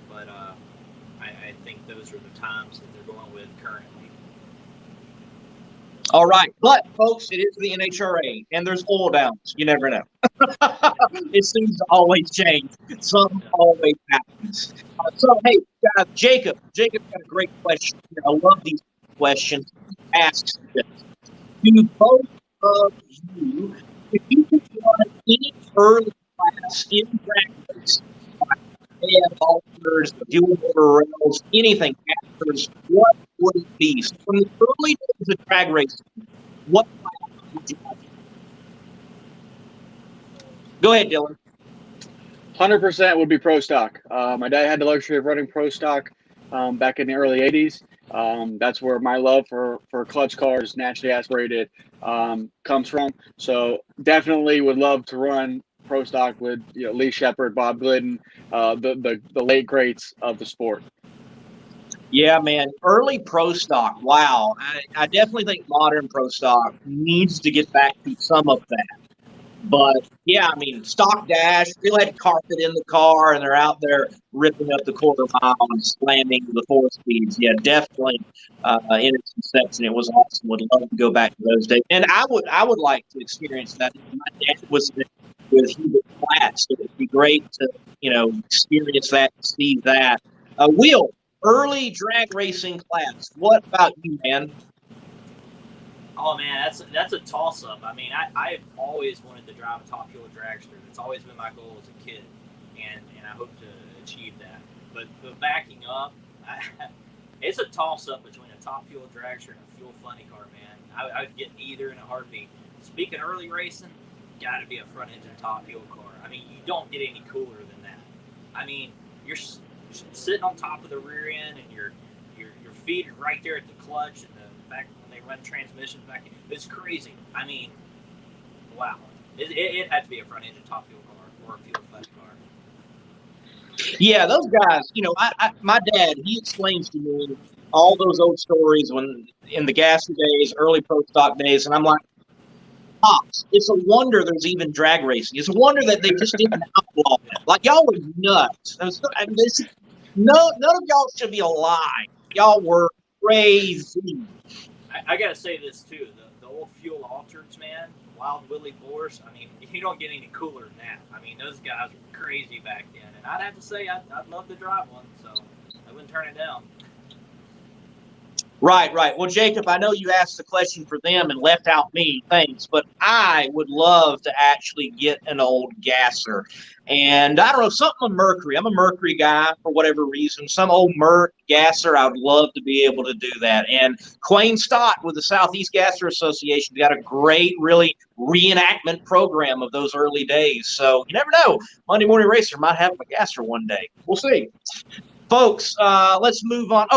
but I think those are the times that they're going with currently. All right. But, folks, it is the NHRA, and there's oil downs. You never know. It seems to always change. Something always happens. So, hey, guys, Jacob got a great question. I love these questions. He asks this. To both of you, if you could run any early class in practice, alters, dual motor rails, anything after, what would it be? So from the early days of drag racing, what class would you have? Go ahead, Dillon. 100% would be pro stock. My dad had the luxury of running pro stock back in the early 80s. That's where my love for clutch cars, naturally aspirated, comes from. So definitely would love to run pro stock with Lee Shepard, Bob Glidden, the late greats of the sport. Yeah, man. Early pro stock. Wow. I definitely think modern pro stock needs to get back to some of that. But, yeah, I mean, stock dash, they let carpet in the car, and they're out there ripping up the quarter mile and slamming the 4 speeds. Yeah, definitely in its inception, it was awesome. Would love to go back to those days. And I would like to experience that. My dad was with Hubert Flats, so it'd be great to, experience that, see that. Will, early drag racing class. What about you, man? Oh man, that's a toss-up. I mean, I've always wanted to drive a top fuel dragster. It's always been my goal as a kid, and I hope to achieve that. But backing up, it's a toss-up between a top fuel dragster and a fuel funny car, man. I would get either in a heartbeat. Speaking early racing, got to be a front-engine top fuel car. I mean, you don't get any cooler than that. I mean, you're sitting on top of the rear end, and your feet are right there at the clutch and the back. Run transmission back. It's crazy. I mean, wow. It had to be a front engine top fuel car or a fuel flat car. Yeah, those guys. My dad, he explains to me all those old stories when in the gassy days, early pro stock days, and I'm like, Pops, it's a wonder there's even drag racing. It's a wonder that they just didn't outlaw it. Like, y'all were nuts. None of y'all should be alive. Y'all were crazy. I gotta say this too: the old fuel altereds, man, Wild Willie Boars. I mean, you don't get any cooler than that. I mean, those guys were crazy back then, and I'd have to say I'd love to drive one, so I wouldn't turn it down. Right. Well, Jacob, I know you asked the question for them and left out me. Thanks, but I would love to actually get an old gasser, and I don't know, something on Mercury. I'm a Mercury guy for whatever reason. Some old Merc gasser, I would love to be able to do that. And Quayne Stott with the Southeast Gasser Association got a great, really reenactment program of those early days. So you never know. Monday Morning Racer might have a gasser one day. We'll see. Folks, let's move on.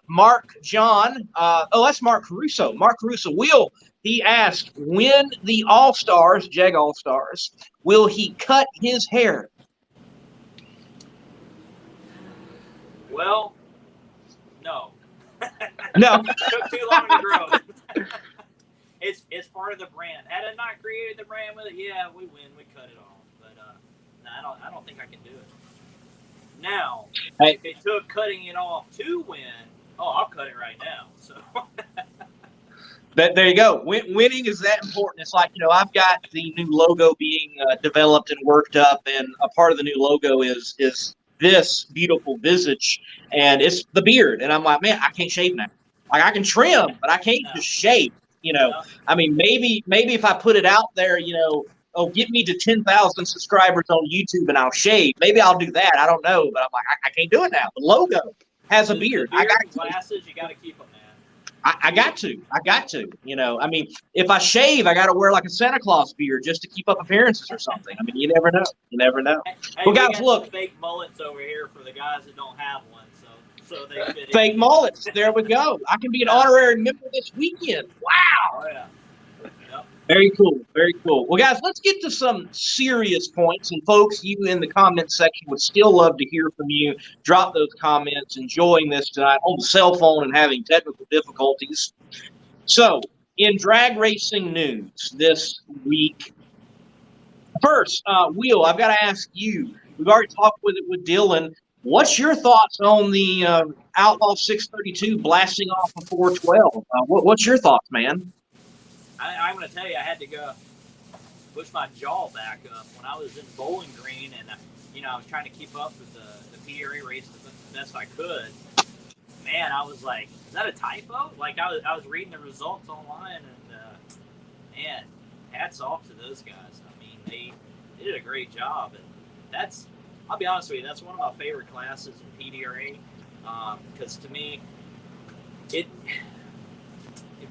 Mark John. That's Mark Caruso. Mark Caruso. He asked, when the All-Stars, Jeg All-Stars, will he cut his hair? Well, no. No. Took too long to grow. It's part of the brand. Had I not created the brand with it, yeah, we win. We cut it off. But no, I don't think I can do it. Now, Hey. if it took cutting it off to win, I'll cut it right now. So. But there you go. Winning is that important. It's like, I've got the new logo being developed and worked up, and a part of the new logo is this beautiful visage, and it's the beard. And I'm like, man, I can't shave now. Like, I can trim, but I can't just shave. No. I mean, maybe if I put it out there, get me to 10,000 subscribers on YouTube and I'll shave. Maybe I'll do that. I don't know, but I'm like, I can't do it now. The logo has a beard. The beard and glasses, you got to keep them, man. I got to. I mean, if I shave, I got to wear like a Santa Claus beard just to keep up appearances or something. I mean, you never know. Hey, well, guys, we got look. Some fake mullets over here for the guys that don't have one, so they fit fake in. mullets. There we go. I can be an honorary member this weekend. Wow. Oh, yeah. Yep. Very cool. Very cool. Well, guys, let's get to some serious points. And folks, you in the comment section would still love to hear from you. Drop those comments. Enjoying this tonight on the cell phone and having technical difficulties. So, in drag racing news this week, first, Will, I've got to ask you. We've already talked with Dillon. What's your thoughts on the Outlaw 632 blasting off a 412? What's your thoughts, man? I'm going to tell you, I had to go push my jaw back up when I was in Bowling Green, and I was trying to keep up with the PDRA race the best I could. Man, I was like, is that a typo? Like, I was reading the results online, and man, hats off to those guys. I mean, they did a great job, and I'll be honest with you, that's one of my favorite classes in PDRA, because to me, it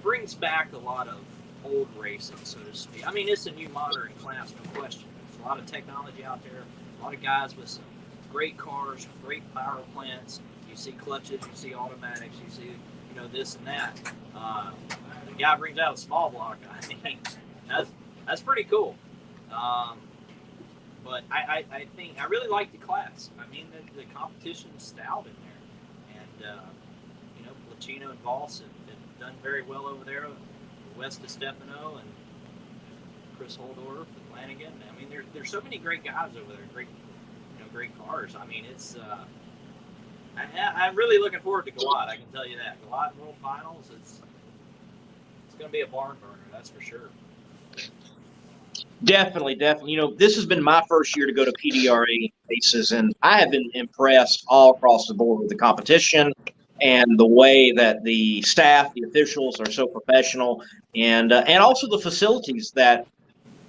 brings back a lot of old racing, so to speak. I mean, it's a new modern class, no question. There's a lot of technology out there, a lot of guys with some great cars, great power plants. You see clutches, you see automatics, you see, this and that. The guy brings out a small block. I mean, that's pretty cool. But I think I really like the class. I mean, the competition's stout in there, and Lachino and Voss have done very well over there. West of Stefano and Chris Holdorf and Lanigan. I mean, there's so many great guys over there. Great cars. I mean, it's. I'm really looking forward to Galad. I can tell you that Galad World Finals. It's going to be a barn burner. That's for sure. Definitely. This has been my first year to go to PDRA races, and I have been impressed all across the board with the competition and the way that the staff, the officials are so professional, and also the facilities that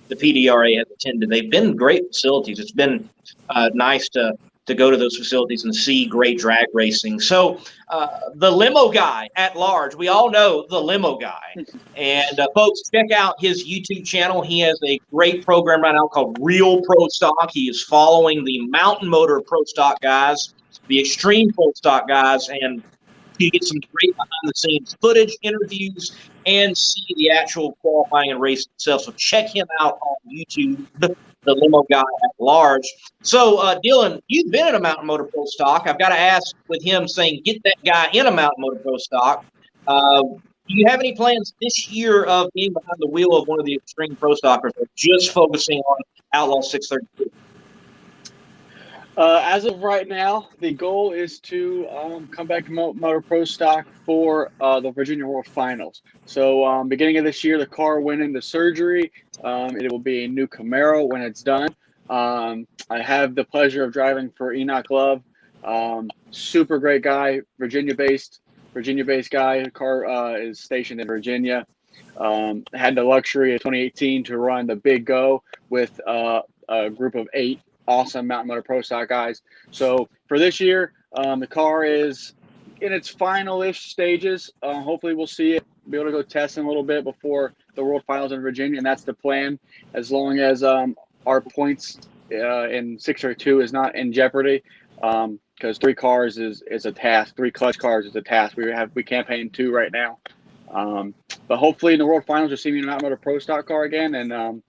the PDRA has attended. They've been great facilities. It's been nice to go to those facilities and see great drag racing. So the limo guy at large, we all know the limo guy. And folks, check out his YouTube channel. He has a great program right now called Real Pro Stock. He is following the mountain motor pro stock guys, the extreme pro stock guys, and you get some great behind-the-scenes footage, interviews, and see the actual qualifying and race itself. So check him out on YouTube, the limo guy at large. So, Dillon, you've been in a Mountain Motor Pro stock. I've got to ask with him saying, get that guy in a Mountain Motor Pro stock. Do you have any plans this year of being behind the wheel of one of the extreme pro stockers or just focusing on Outlaw 632? As of right now, the goal is to come back to Motor Pro stock for the Virginia World Finals. So beginning of this year, the car went into surgery. It will be a new Camaro when it's done. I have the pleasure of driving for Enoch Love. Super great guy, Virginia-based guy. The car is stationed in Virginia. Had the luxury of 2018 to run the Big Go with a group of 8 awesome Mountain Motor Pro stock guys. So for this year, the car is in its final-ish stages. Hopefully we'll see it, be able to go testing a little bit before the World Finals in Virginia, and that's the plan, as long as our points in 602 is not in jeopardy, because 3 cars is a task. 3 clutch cars is a task. We campaign 2 right now. But hopefully in the World Finals, you'll see me in a Mountain Motor Pro stock car again, and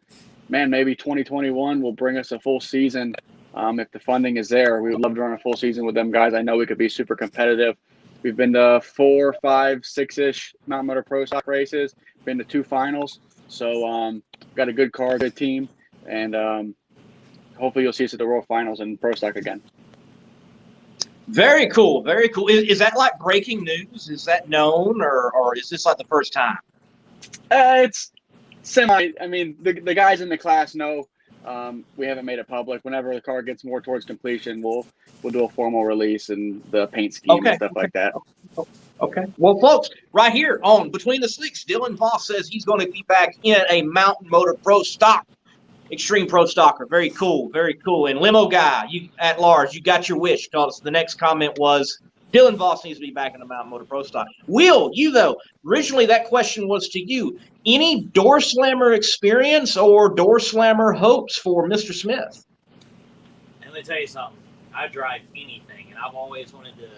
man, maybe 2021 will bring us a full season If the funding is there, we would love to run a full season with them guys. I know we could be super competitive. We've been to 4, 5, 6-ish Mountain Motor Pro Stock races, been to 2 finals. So got a good car, good team, and hopefully you'll see us at the World Finals and Pro Stock again. Very cool. Very cool. Is that like breaking news? Is that known, or is this like the first time? It's semi. I mean, the guys in the class know. We haven't made it public. Whenever the car gets more towards completion, we'll do a formal release and the paint scheme and stuff like that. Okay. Well, folks, right here on Between the Slicks, Dillon Voss says he's going to be back in a Mountain Motor Pro Stock, Extreme Pro Stocker. Very cool. Very cool. And Limo Guy, you at large, you got your wish, because the next comment was Dillon Voss needs to be back in the Mountain Motor Pro Stock. Will, you though, originally that question was to you. Any door slammer experience or door slammer hopes for Mr. Smith? And let me tell you something. I drive anything, and I've always wanted to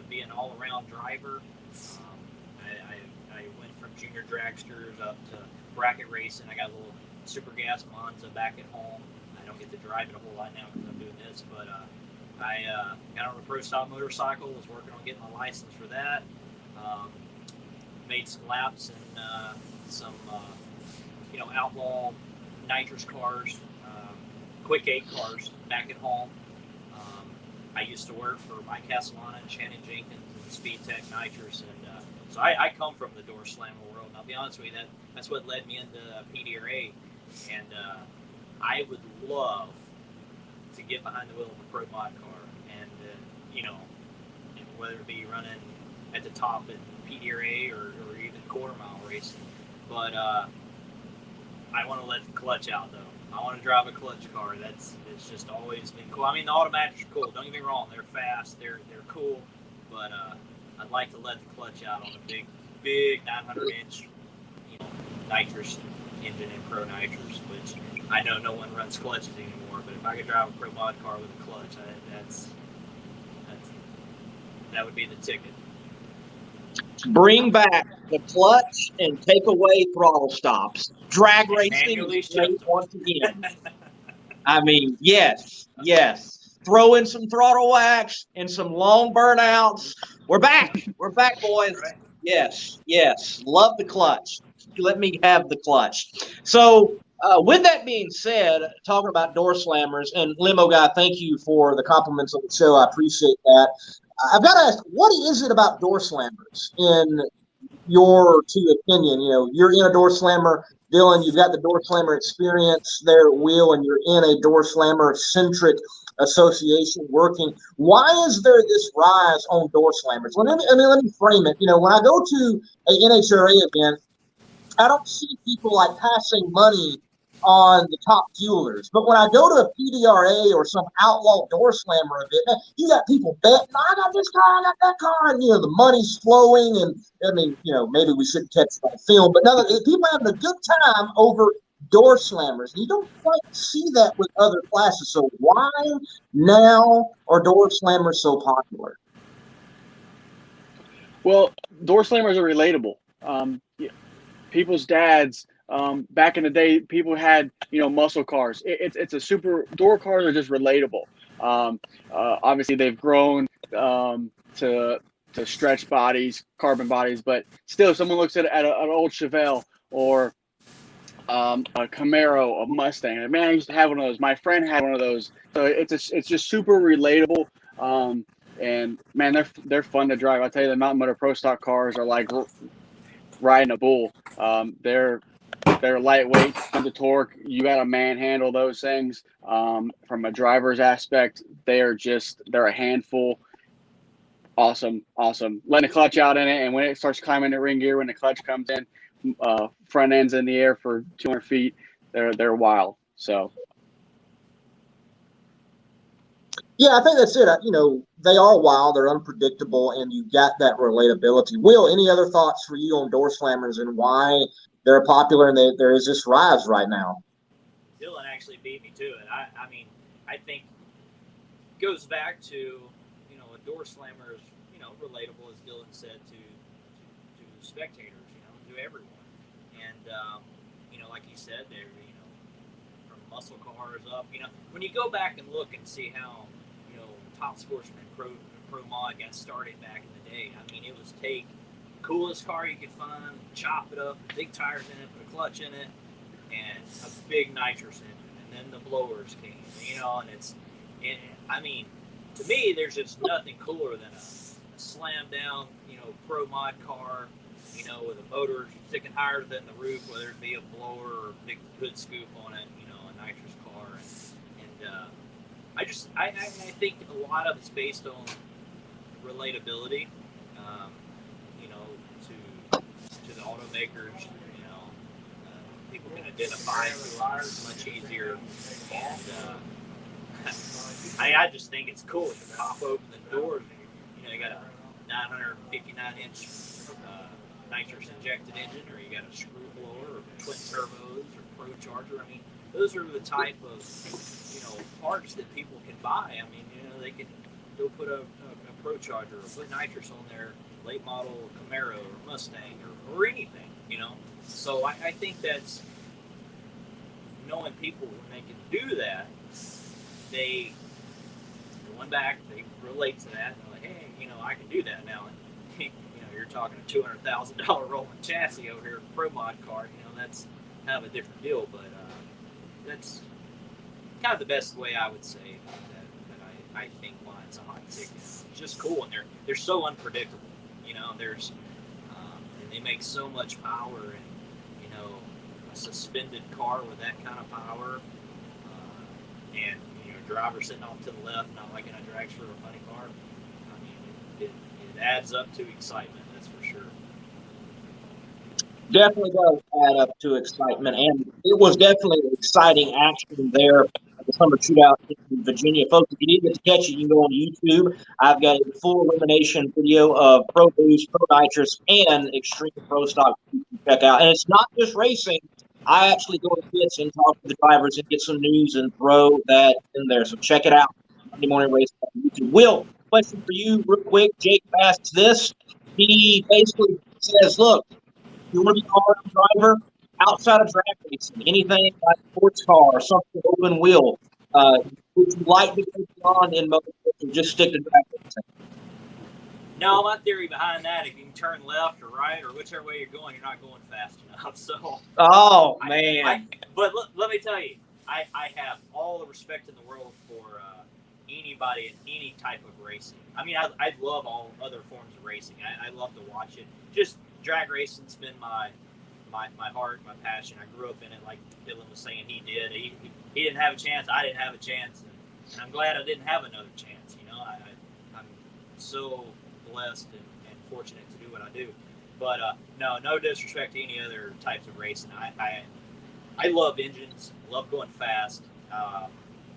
be an all-around driver. I went from junior dragsters up to bracket racing. I got a little super gas Monza back at home. I don't get to drive it a whole lot now because I'm doing this, but I got on a pro stock motorcycle, was working on getting my license for that. Made some laps in some Outlaw nitrous cars, quick 8 cars back at home. I used to work for Mike Castellana and Shannon Jenkins and Speed Tech Nitrous, and so I come from the door slammer world. And I'll be honest with you, that's what led me into PDRA, and I would love to get behind the wheel of a pro mod car, and and whether it be running at the top in PDRA or even quarter mile racing, but I want to let the clutch out though. I want to drive a clutch car. It's just always been cool. I mean, the automatics are cool. Don't get me wrong; they're fast, they're cool, but I'd like to let the clutch out on a big 900-inch, nitrous engine in pro nitrous, which I know no one runs clutches anymore. But if I could drive a pro mod car with a clutch, that would be the ticket. Bring back the clutch and take away throttle stops. Drag racing once again. I mean, yes. Throw in some throttle wax and some long burnouts. We're back, boys. Right. Yes. Love the clutch. Let me have the clutch. So, with that being said, talking about door slammers, and Limo Guy, thank you for the compliments on the show. I appreciate that. I've got to ask, what is it about door slammers, in your opinion? You're in a door slammer. Dillon, you've got the door slammer experience there at Will, and you're in a door slammer-centric association working. Why is there this rise on door slammers? Let me frame it. When I go to a NHRA event, I don't see people like passing money on the top fuelers. But when I go to a PDRA or some outlaw door slammer event, you got people betting, I got this car, I got that car, and the money's flowing. And I mean, maybe we shouldn't catch it on film, but people having a good time over door slammers. You don't quite see that with other classes. So why now are door slammers so popular? Well, door slammers are relatable. People's dads, back in the day, people had muscle cars. It's a super door cars are just relatable. Obviously, they've grown to stretch bodies, carbon bodies, but still, if someone looks at an old Chevelle or a Camaro, a Mustang, man, I used to have one of those. My friend had one of those. So it's just super relatable. And man, they're fun to drive. I'll tell you, the Mountain Motor Pro Stock cars are like riding a bull. They're lightweight, tons of torque. You got to manhandle those things. From a driver's aspect, they're a handful. Awesome. Letting the clutch out in it, and when it starts climbing the ring gear, when the clutch comes in, front end's in the air for 200 feet, they're wild. So. Yeah, I think that's it. They are wild, they're unpredictable, and you got that relatability. Will, any other thoughts for you on door slammers and why they're popular and there is this rise right now? Dillon actually beat me to it. I mean, I think it goes back to, a door slammer is, relatable, as Dillon said, to spectators, to everyone. And, like he said, they're, from muscle cars up. When you go back and look and see how, Top Sportsman Pro Mod got started back in the day. I mean, it was take the coolest car you could find, chop it up, big tires in it, put a clutch in it, and a big nitrous engine, and then the blowers came. I mean, to me, there's just nothing cooler than a slam down, pro mod car, with a motor sticking higher than the roof, whether it be a blower or a big hood scoop on it, a nitrous car. I think a lot of it's based on relatability, to the automakers. People can identify who are much easier, and I just think it's cool. You pop open the doors, and you got a 959-inch nitrous injected engine, or you got a screw blower, or twin turbos, or Pro Charger. I mean, those are the type of parts that people can buy. I mean, they can go put a Pro Charger or put nitrous on their late model Camaro or Mustang or anything. So I think that's knowing people when they can do that. They going back, they relate to that. And they're like, hey, I can do that now. And, you're talking a $200,000 rolling chassis over here, Pro Mod car. That's kind of a different deal, but that's kind of the best way I would say that I think why it's a hot ticket. It's just cool, and they're so unpredictable. There's and they make so much power, and a suspended car with that kind of power, and driver sitting off to the left, not like in a dragster or a funny car. I mean, it adds up to excitement, that's for sure. Definitely does add up to excitement, and it was definitely exciting action there at the summer shootout in Virginia. Folks, if you didn't get to catch it, you can go on YouTube. I've got a full elimination video of Pro Boost, Pro Nitrous, and Extreme Pro Stock you can check out. And it's not just racing. I actually go to pits and talk to the drivers and get some news and throw that in there. So check it out. Monday Morning Race on YouTube. Will, question for you real quick. Jake asks this. He basically says, look, you want to be a car driver outside of drag racing, anything like a sports car or something open wheel, would you like to go beyond in motorsports or just stick to drag racing? No, my theory behind that, if you can turn left or right or whichever way you're going, you're not going fast enough. So, man. But let me tell you, I have all the respect in the world for anybody in any type of racing. I mean, I love all other forms of racing. I love to watch it. Just drag racing's been my heart, my passion. I grew up in it, like Dillon was saying he did. He didn't have a chance. I didn't have a chance. And I'm glad I didn't have another chance. I'm so blessed and fortunate to do what I do. But no disrespect to any other types of racing. I love engines, love going fast.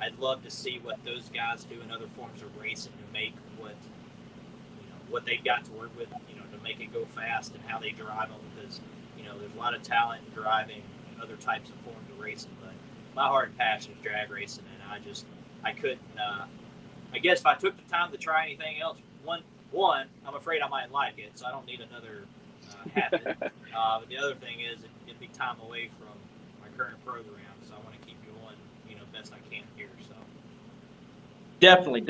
I'd love to see what those guys do in other forms of racing to make what they've got to work with, to make it go fast and how they drive them, because there's a lot of talent in driving other types of forms of racing. But my heart and passion is drag racing, and I couldn't. I guess if I took the time to try anything else, one, I'm afraid I might like it, so I don't need another habit. But the other thing is, it'd be time away from my current program, so I want to keep going, best I can here. So Definitely.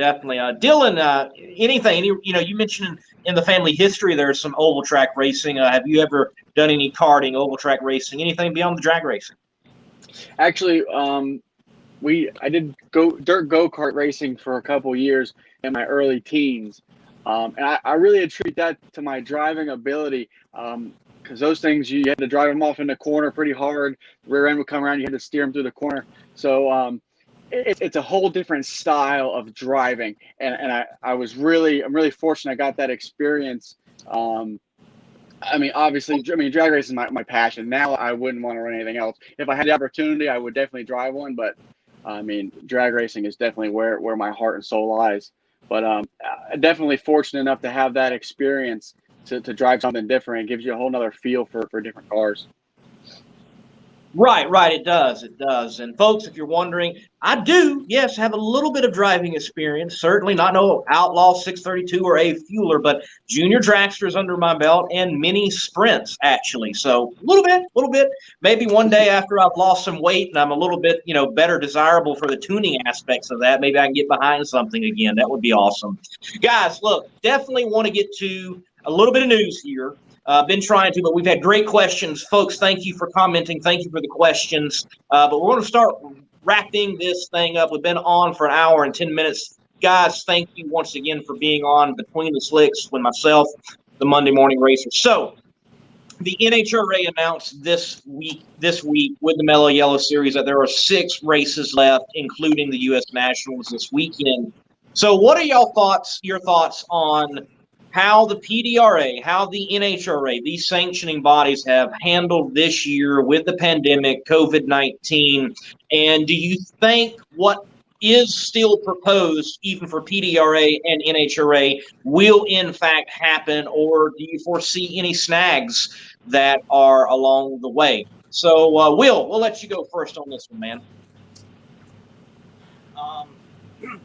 Dillon, anything? You mentioned in the family history there's some oval track racing. Have you ever done any karting, oval track racing, anything beyond the drag racing? Actually, I did dirt go-kart racing for a couple years in my early teens. And I really attribute that to my driving ability, because those things, you had to drive them off in the corner pretty hard. The rear end would come around, you had to steer them through the corner. So it's a whole different style of driving, and I'm really fortunate I got that experience. I mean, obviously, drag racing is my passion. Now I wouldn't want to run anything else. If I had the opportunity, I would definitely drive one, but I mean, drag racing is definitely where my heart and soul lies. But definitely fortunate enough to have that experience to drive something different. It gives you a whole nother feel for different cars. Right, it does. And folks, if you're wondering, I do, yes, have a little bit of driving experience. Certainly not no Outlaw 632 or a Fueler, but junior dragsters under my belt and mini sprints, actually. So a little bit. Maybe one day after I've lost some weight and I'm a little bit, better desirable for the tuning aspects of that, maybe I can get behind something again. That would be awesome. Guys, look, definitely want to get to a little bit of news here. Been trying to, but we've had great questions. Folks, thank you for commenting. Thank you for the questions. But we're going to start wrapping this thing up. We've been on for an hour and 10 minutes. Guys, thank you once again for being on Between the Slicks with myself, the Monday Morning Racer. So, the NHRA announced this week with the Mellow Yellow Series that there are 6 races left, including the U.S. Nationals this weekend. So what are your thoughts on how the PDRA, how the NHRA, these sanctioning bodies have handled this year with the pandemic, COVID-19? And do you think what is still proposed, even for PDRA and NHRA, will in fact happen, or do you foresee any snags that are along the way? So, Will, we'll let you go first on this one, man.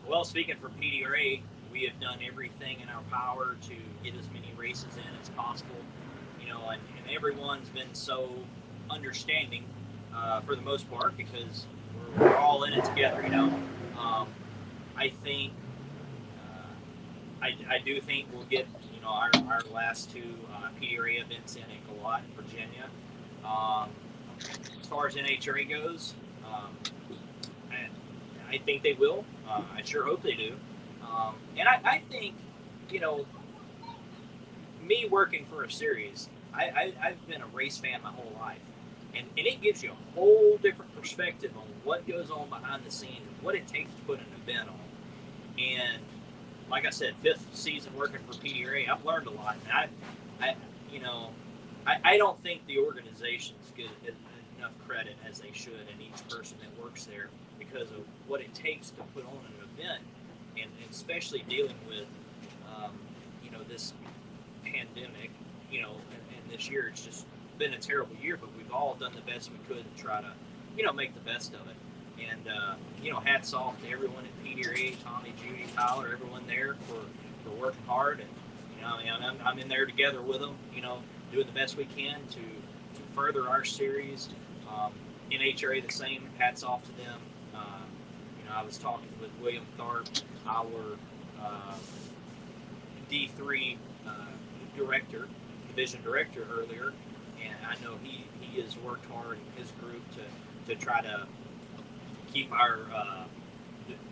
Well, speaking for PDRA, we have done everything in our power to get as many races in as possible. And everyone's been so understanding for the most part, because we're all in it together. I think I do think we'll get our last 2 PDRA events in Colot, Virginia. As far as NHRA goes, I think they will. I sure hope they do. And I think, me working for a series, I've been a race fan my whole life. And it gives you a whole different perspective on what goes on behind the scenes and what it takes to put an event on. And like I said, 5th season working for PDRA, I've learned a lot. And I don't think the organizations get enough credit as they should, and each person that works there, because of what it takes to put on an event, and especially dealing with this pandemic. And this year it's just been a terrible year, but we've all done the best we could to try to make the best of it. And hats off to everyone at PDRA, Tommy, Judy, Tyler, everyone there for working hard. And I'm in there together with them, doing the best we can to further our series. NHRA the same. Hats off to them. I was talking with William Tharp, our D3 division director earlier, and I know he has worked hard in his group to try to keep our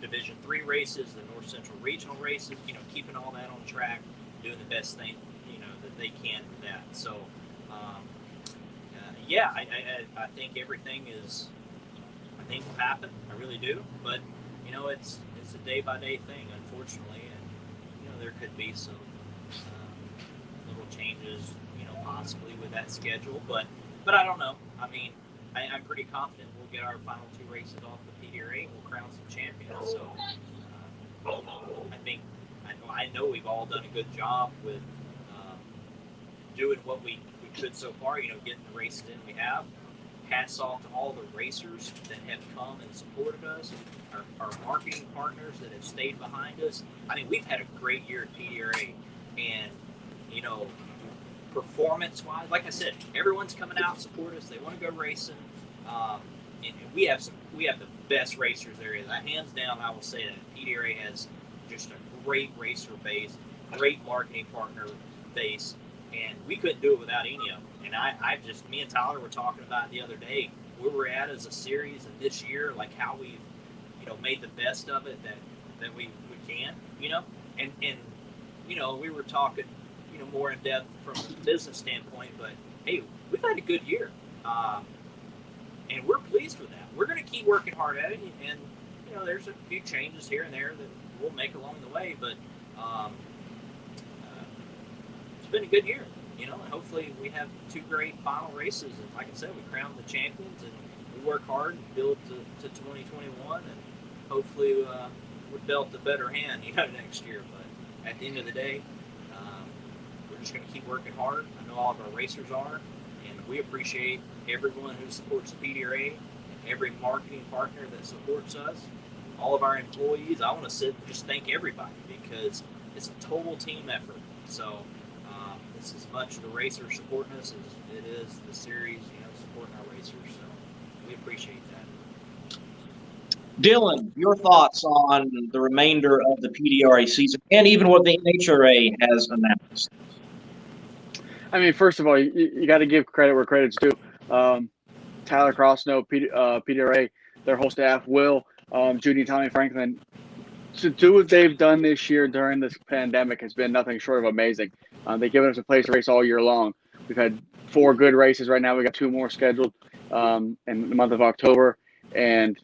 Division 3 races, the North Central Regional races, keeping all that on track, doing the best thing, that they can with that. So, I think everything will happen. I really do. But, it's a day-by-day thing, unfortunately. And, there could be some little changes, possibly with that schedule. But I don't know. I mean, I'm pretty confident we'll get our final 2 races off the PDRA and we'll crown some champions. So I know we've all done a good job with doing what we could so far, getting the races in we have. Hats off to all the racers that have come and supported us, our marketing partners that have stayed behind us. I mean, we've had a great year at PDRA, and performance-wise, like I said, everyone's coming out to support us. They want to go racing, and we have the best racers there is. Hands down, I will say that PDRA has just a great racer base, great marketing partner base, and we couldn't do it without any of them. And me and Tyler were talking about it the other day, where we're at as a series, and this year, like how we've, made the best of it that we can, and we were talking, more in depth from a business standpoint, but hey, we've had a good year, and we're pleased with that. We're going to keep working hard at it, and there's a few changes here and there that we'll make along the way, but it's been a good year, and hopefully we have 2 great final races, and like I said, we crown the champions, and we work hard and build to 2021, and hopefully we're dealt a better hand, next year. But at the end of the day, we're just going to keep working hard. I know all of our racers are, and we appreciate everyone who supports the PDRA, every marketing partner that supports us, all of our employees. I want to sit and just thank everybody because it's a total team effort. So it's as much the racers supporting us as it is the series, supporting our racers. So we appreciate that. Dillon, your thoughts on the remainder of the PDRA season and even what the NHRA has announced? I mean, first of all, you got to give credit where credit's due. Tyler Crossnow, PDRA, their whole staff, Will, Judy, Tommy Franklin, to do what they've done this year during this pandemic has been nothing short of amazing. They've given us a place to race all year long. We've had 4 good races right now. We got 2 more scheduled in the month of October. And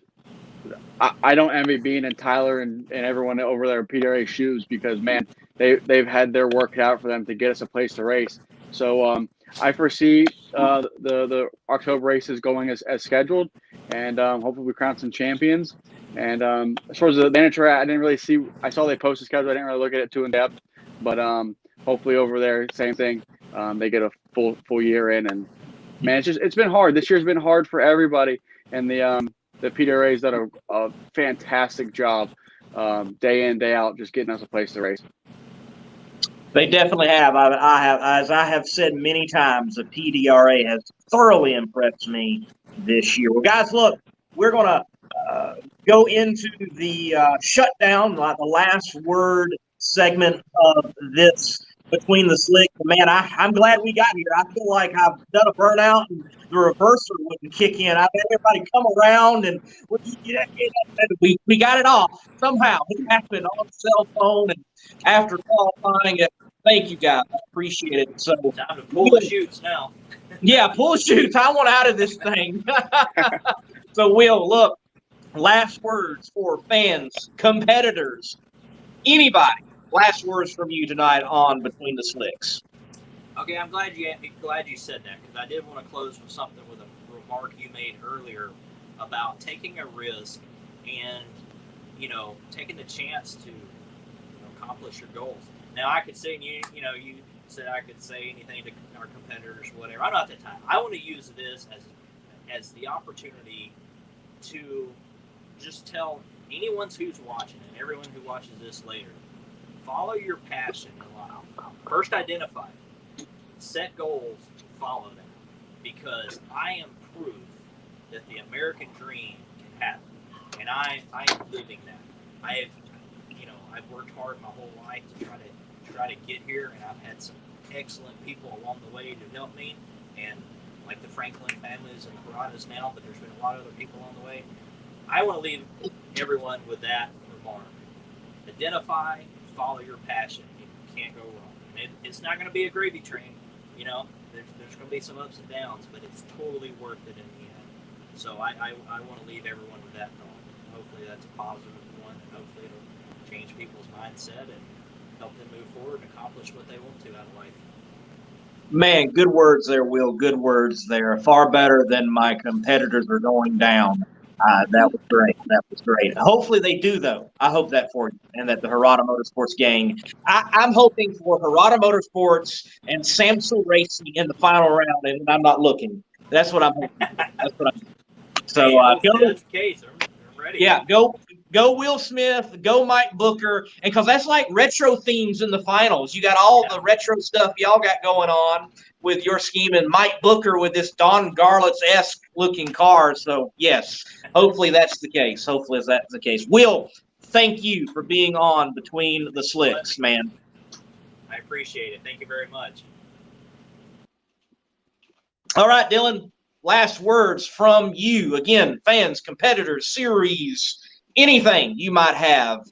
I don't envy being in Tyler and everyone over there at PDRA shoes because, man, they've had their work out for them to get us a place to race. So I foresee the October races going as scheduled, and hopefully we crown some champions. And as far as the NHRA, I didn't really see. I saw they posted schedule. I didn't really look at it too in depth, but hopefully over there, same thing. They get a full year in, and man, it's been hard. This year's been hard for everybody, and the PDRA's done a fantastic job day in, day out, just getting us a place to race. They definitely have. As I have said many times, the PDRA has thoroughly impressed me this year. Well, guys, look, we're going to go into the shutdown, like the last word segment of this Between the Slicks. Man, I'm glad we got here. I feel like I've done a burnout and the reverser wouldn't kick in. I've had everybody come around and we got it off somehow. It happened on the cell phone and after qualifying it. Thank you, guys. I appreciate it. So Time to pull the chutes now. Yeah, pull the chutes. I want out of this thing. So, Will, look, last words for fans, competitors, anybody. Last words from you tonight on Between the Slicks. Okay, I'm glad you said that because I did want to close with something with a remark you made earlier about taking a risk and taking the chance to accomplish your goals. Now I could say you said I could say anything to our competitors, whatever. I'm not that time. I want to use this as the opportunity to just tell anyone who's watching and everyone who watches this later. Follow your passion in life. First identify it. Set goals and follow them. Because I am proof that the American dream can happen. And I am living that. I've worked hard my whole life to try to get here, and I've had some excellent people along the way to help me. And like the Franklin families and the Hiratas now, but there's been a lot of other people along the way. I want to leave everyone with that remark. Identify, follow your passion. You can't go wrong. And it's not going to be a gravy train. There's going to be some ups and downs, but it's totally worth it in the end. So I want to leave everyone with that thought. Hopefully that's a positive one, and hopefully it'll change people's mindset and help them move forward and accomplish what they want to out of life. Man, good words there, Will. Good words there. Far better than my competitors are going down. That was great. That was great. Hopefully they do, though. I hope that for you and that the Hirata Motorsports gang. I'm hoping for Hirata Motorsports and Samsung Racing in the final round, and I'm not looking. That's what I'm hoping. That's what I'm hoping. So, that's the case. I'm ready. Yeah, go Will Smith, go Mike Booker, and because that's like retro themes in the finals. You got all the retro stuff y'all got going on with your scheme, and Mike Booker with this Don Garlits-esque looking car. So yes, hopefully that's the case. Hopefully that's the case. Will, thank you for being on Between the Slicks, man. I appreciate it. Thank you very much. All right, Dillon. Last words from you. Again, fans, competitors, series, anything you might have.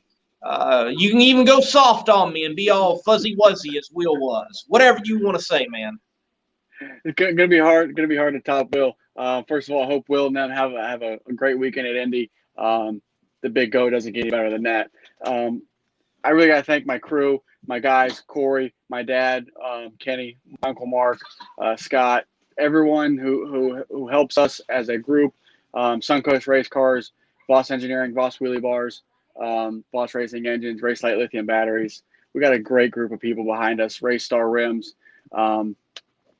You can even go soft on me and be all fuzzy-wuzzy as Will was. Whatever you want to say, man. It's gonna be hard. Gonna be hard to top Will. First of all, I hope Will and them have a great weekend at Indy. The Big Go doesn't get any better than that. I really gotta thank my crew, my guys, Corey, my dad, Kenny, my Uncle Mark, Scott, everyone who helps us as a group. Suncoast Race Cars, Voss Engineering, Voss Wheelie Bars, Voss Racing Engines, Race Light Lithium Batteries. We got a great group of people behind us. Race Star Rims.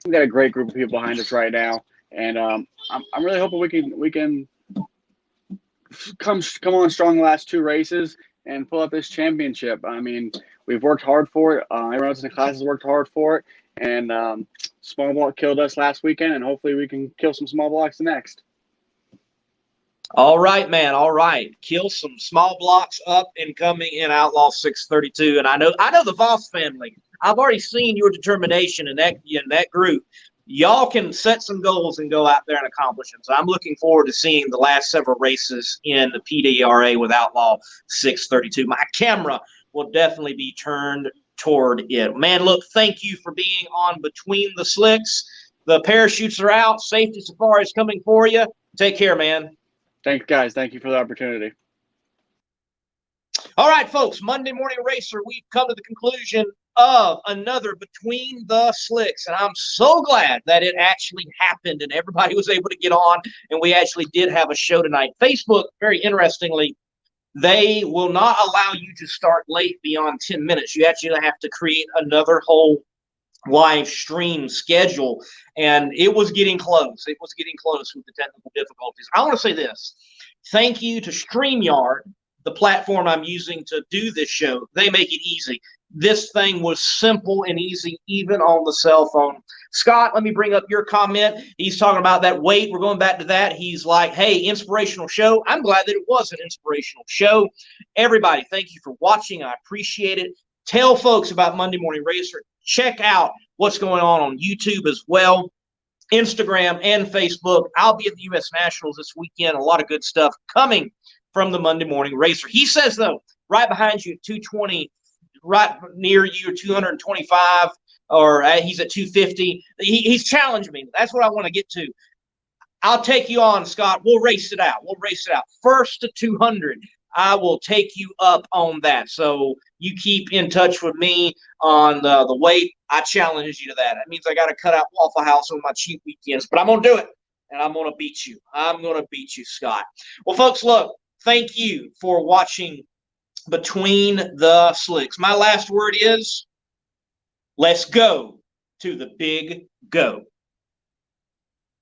we got a great group of people behind us right now, and I'm really hoping we can come on strong the last 2 races and pull up this championship. I mean, we've worked hard for it. Everyone else in the class has worked hard for it, and small block killed us last weekend, and hopefully we can kill some small blocks next. All right, man. All right. Kill some small blocks up and coming in Outlaw 632. And I know the Voss family. I've already seen your determination in that group. Y'all can set some goals and go out there and accomplish them. So I'm looking forward to seeing the last several races in the PDRA with Outlaw 632. My camera will definitely be turned toward it. Man, look, thank you for being on Between the Slicks. The parachutes are out. Safety Safari is coming for you. Take care, man. Thanks, guys. Thank you for the opportunity. All right, folks, Monday Morning Racer, we've come to the conclusion of another Between the Slicks, and I'm so glad that it actually happened and everybody was able to get on, and we actually did have a show tonight. Facebook, very interestingly, they will not allow you to start late beyond 10 minutes. You actually have to create another whole live stream schedule, and it was getting close. It was getting close with the technical difficulties. I want to say this. Thank you to StreamYard, the platform I'm using to do this show. They make it easy. This thing was simple and easy, even on the cell phone. Scott, let me bring up your comment. He's talking about that weight. We're going back to that. He's like, hey, inspirational show. I'm glad that it was an inspirational show. Everybody, thank you for watching. I appreciate it. Tell folks about Monday Morning Racer. Check out what's going on YouTube as well, Instagram and Facebook. I'll be at the U.S. Nationals this weekend. A lot of good stuff coming from the Monday Morning Racer. He says, though, right behind you at 220, right near you, 225, or he's at 250. He's challenged me. That's what I want to get to. I'll take you on, Scott. We'll race it out. We'll race it out. First to 200. I will take you up on that. So you keep in touch with me on the weight. I challenge you to that. That means I got to cut out Waffle House on my cheap weekends, but I'm going to do it, and I'm going to beat you. I'm going to beat you, Scott. Well, folks, look, thank you for watching Between the Slicks. My last word is let's go to the big go.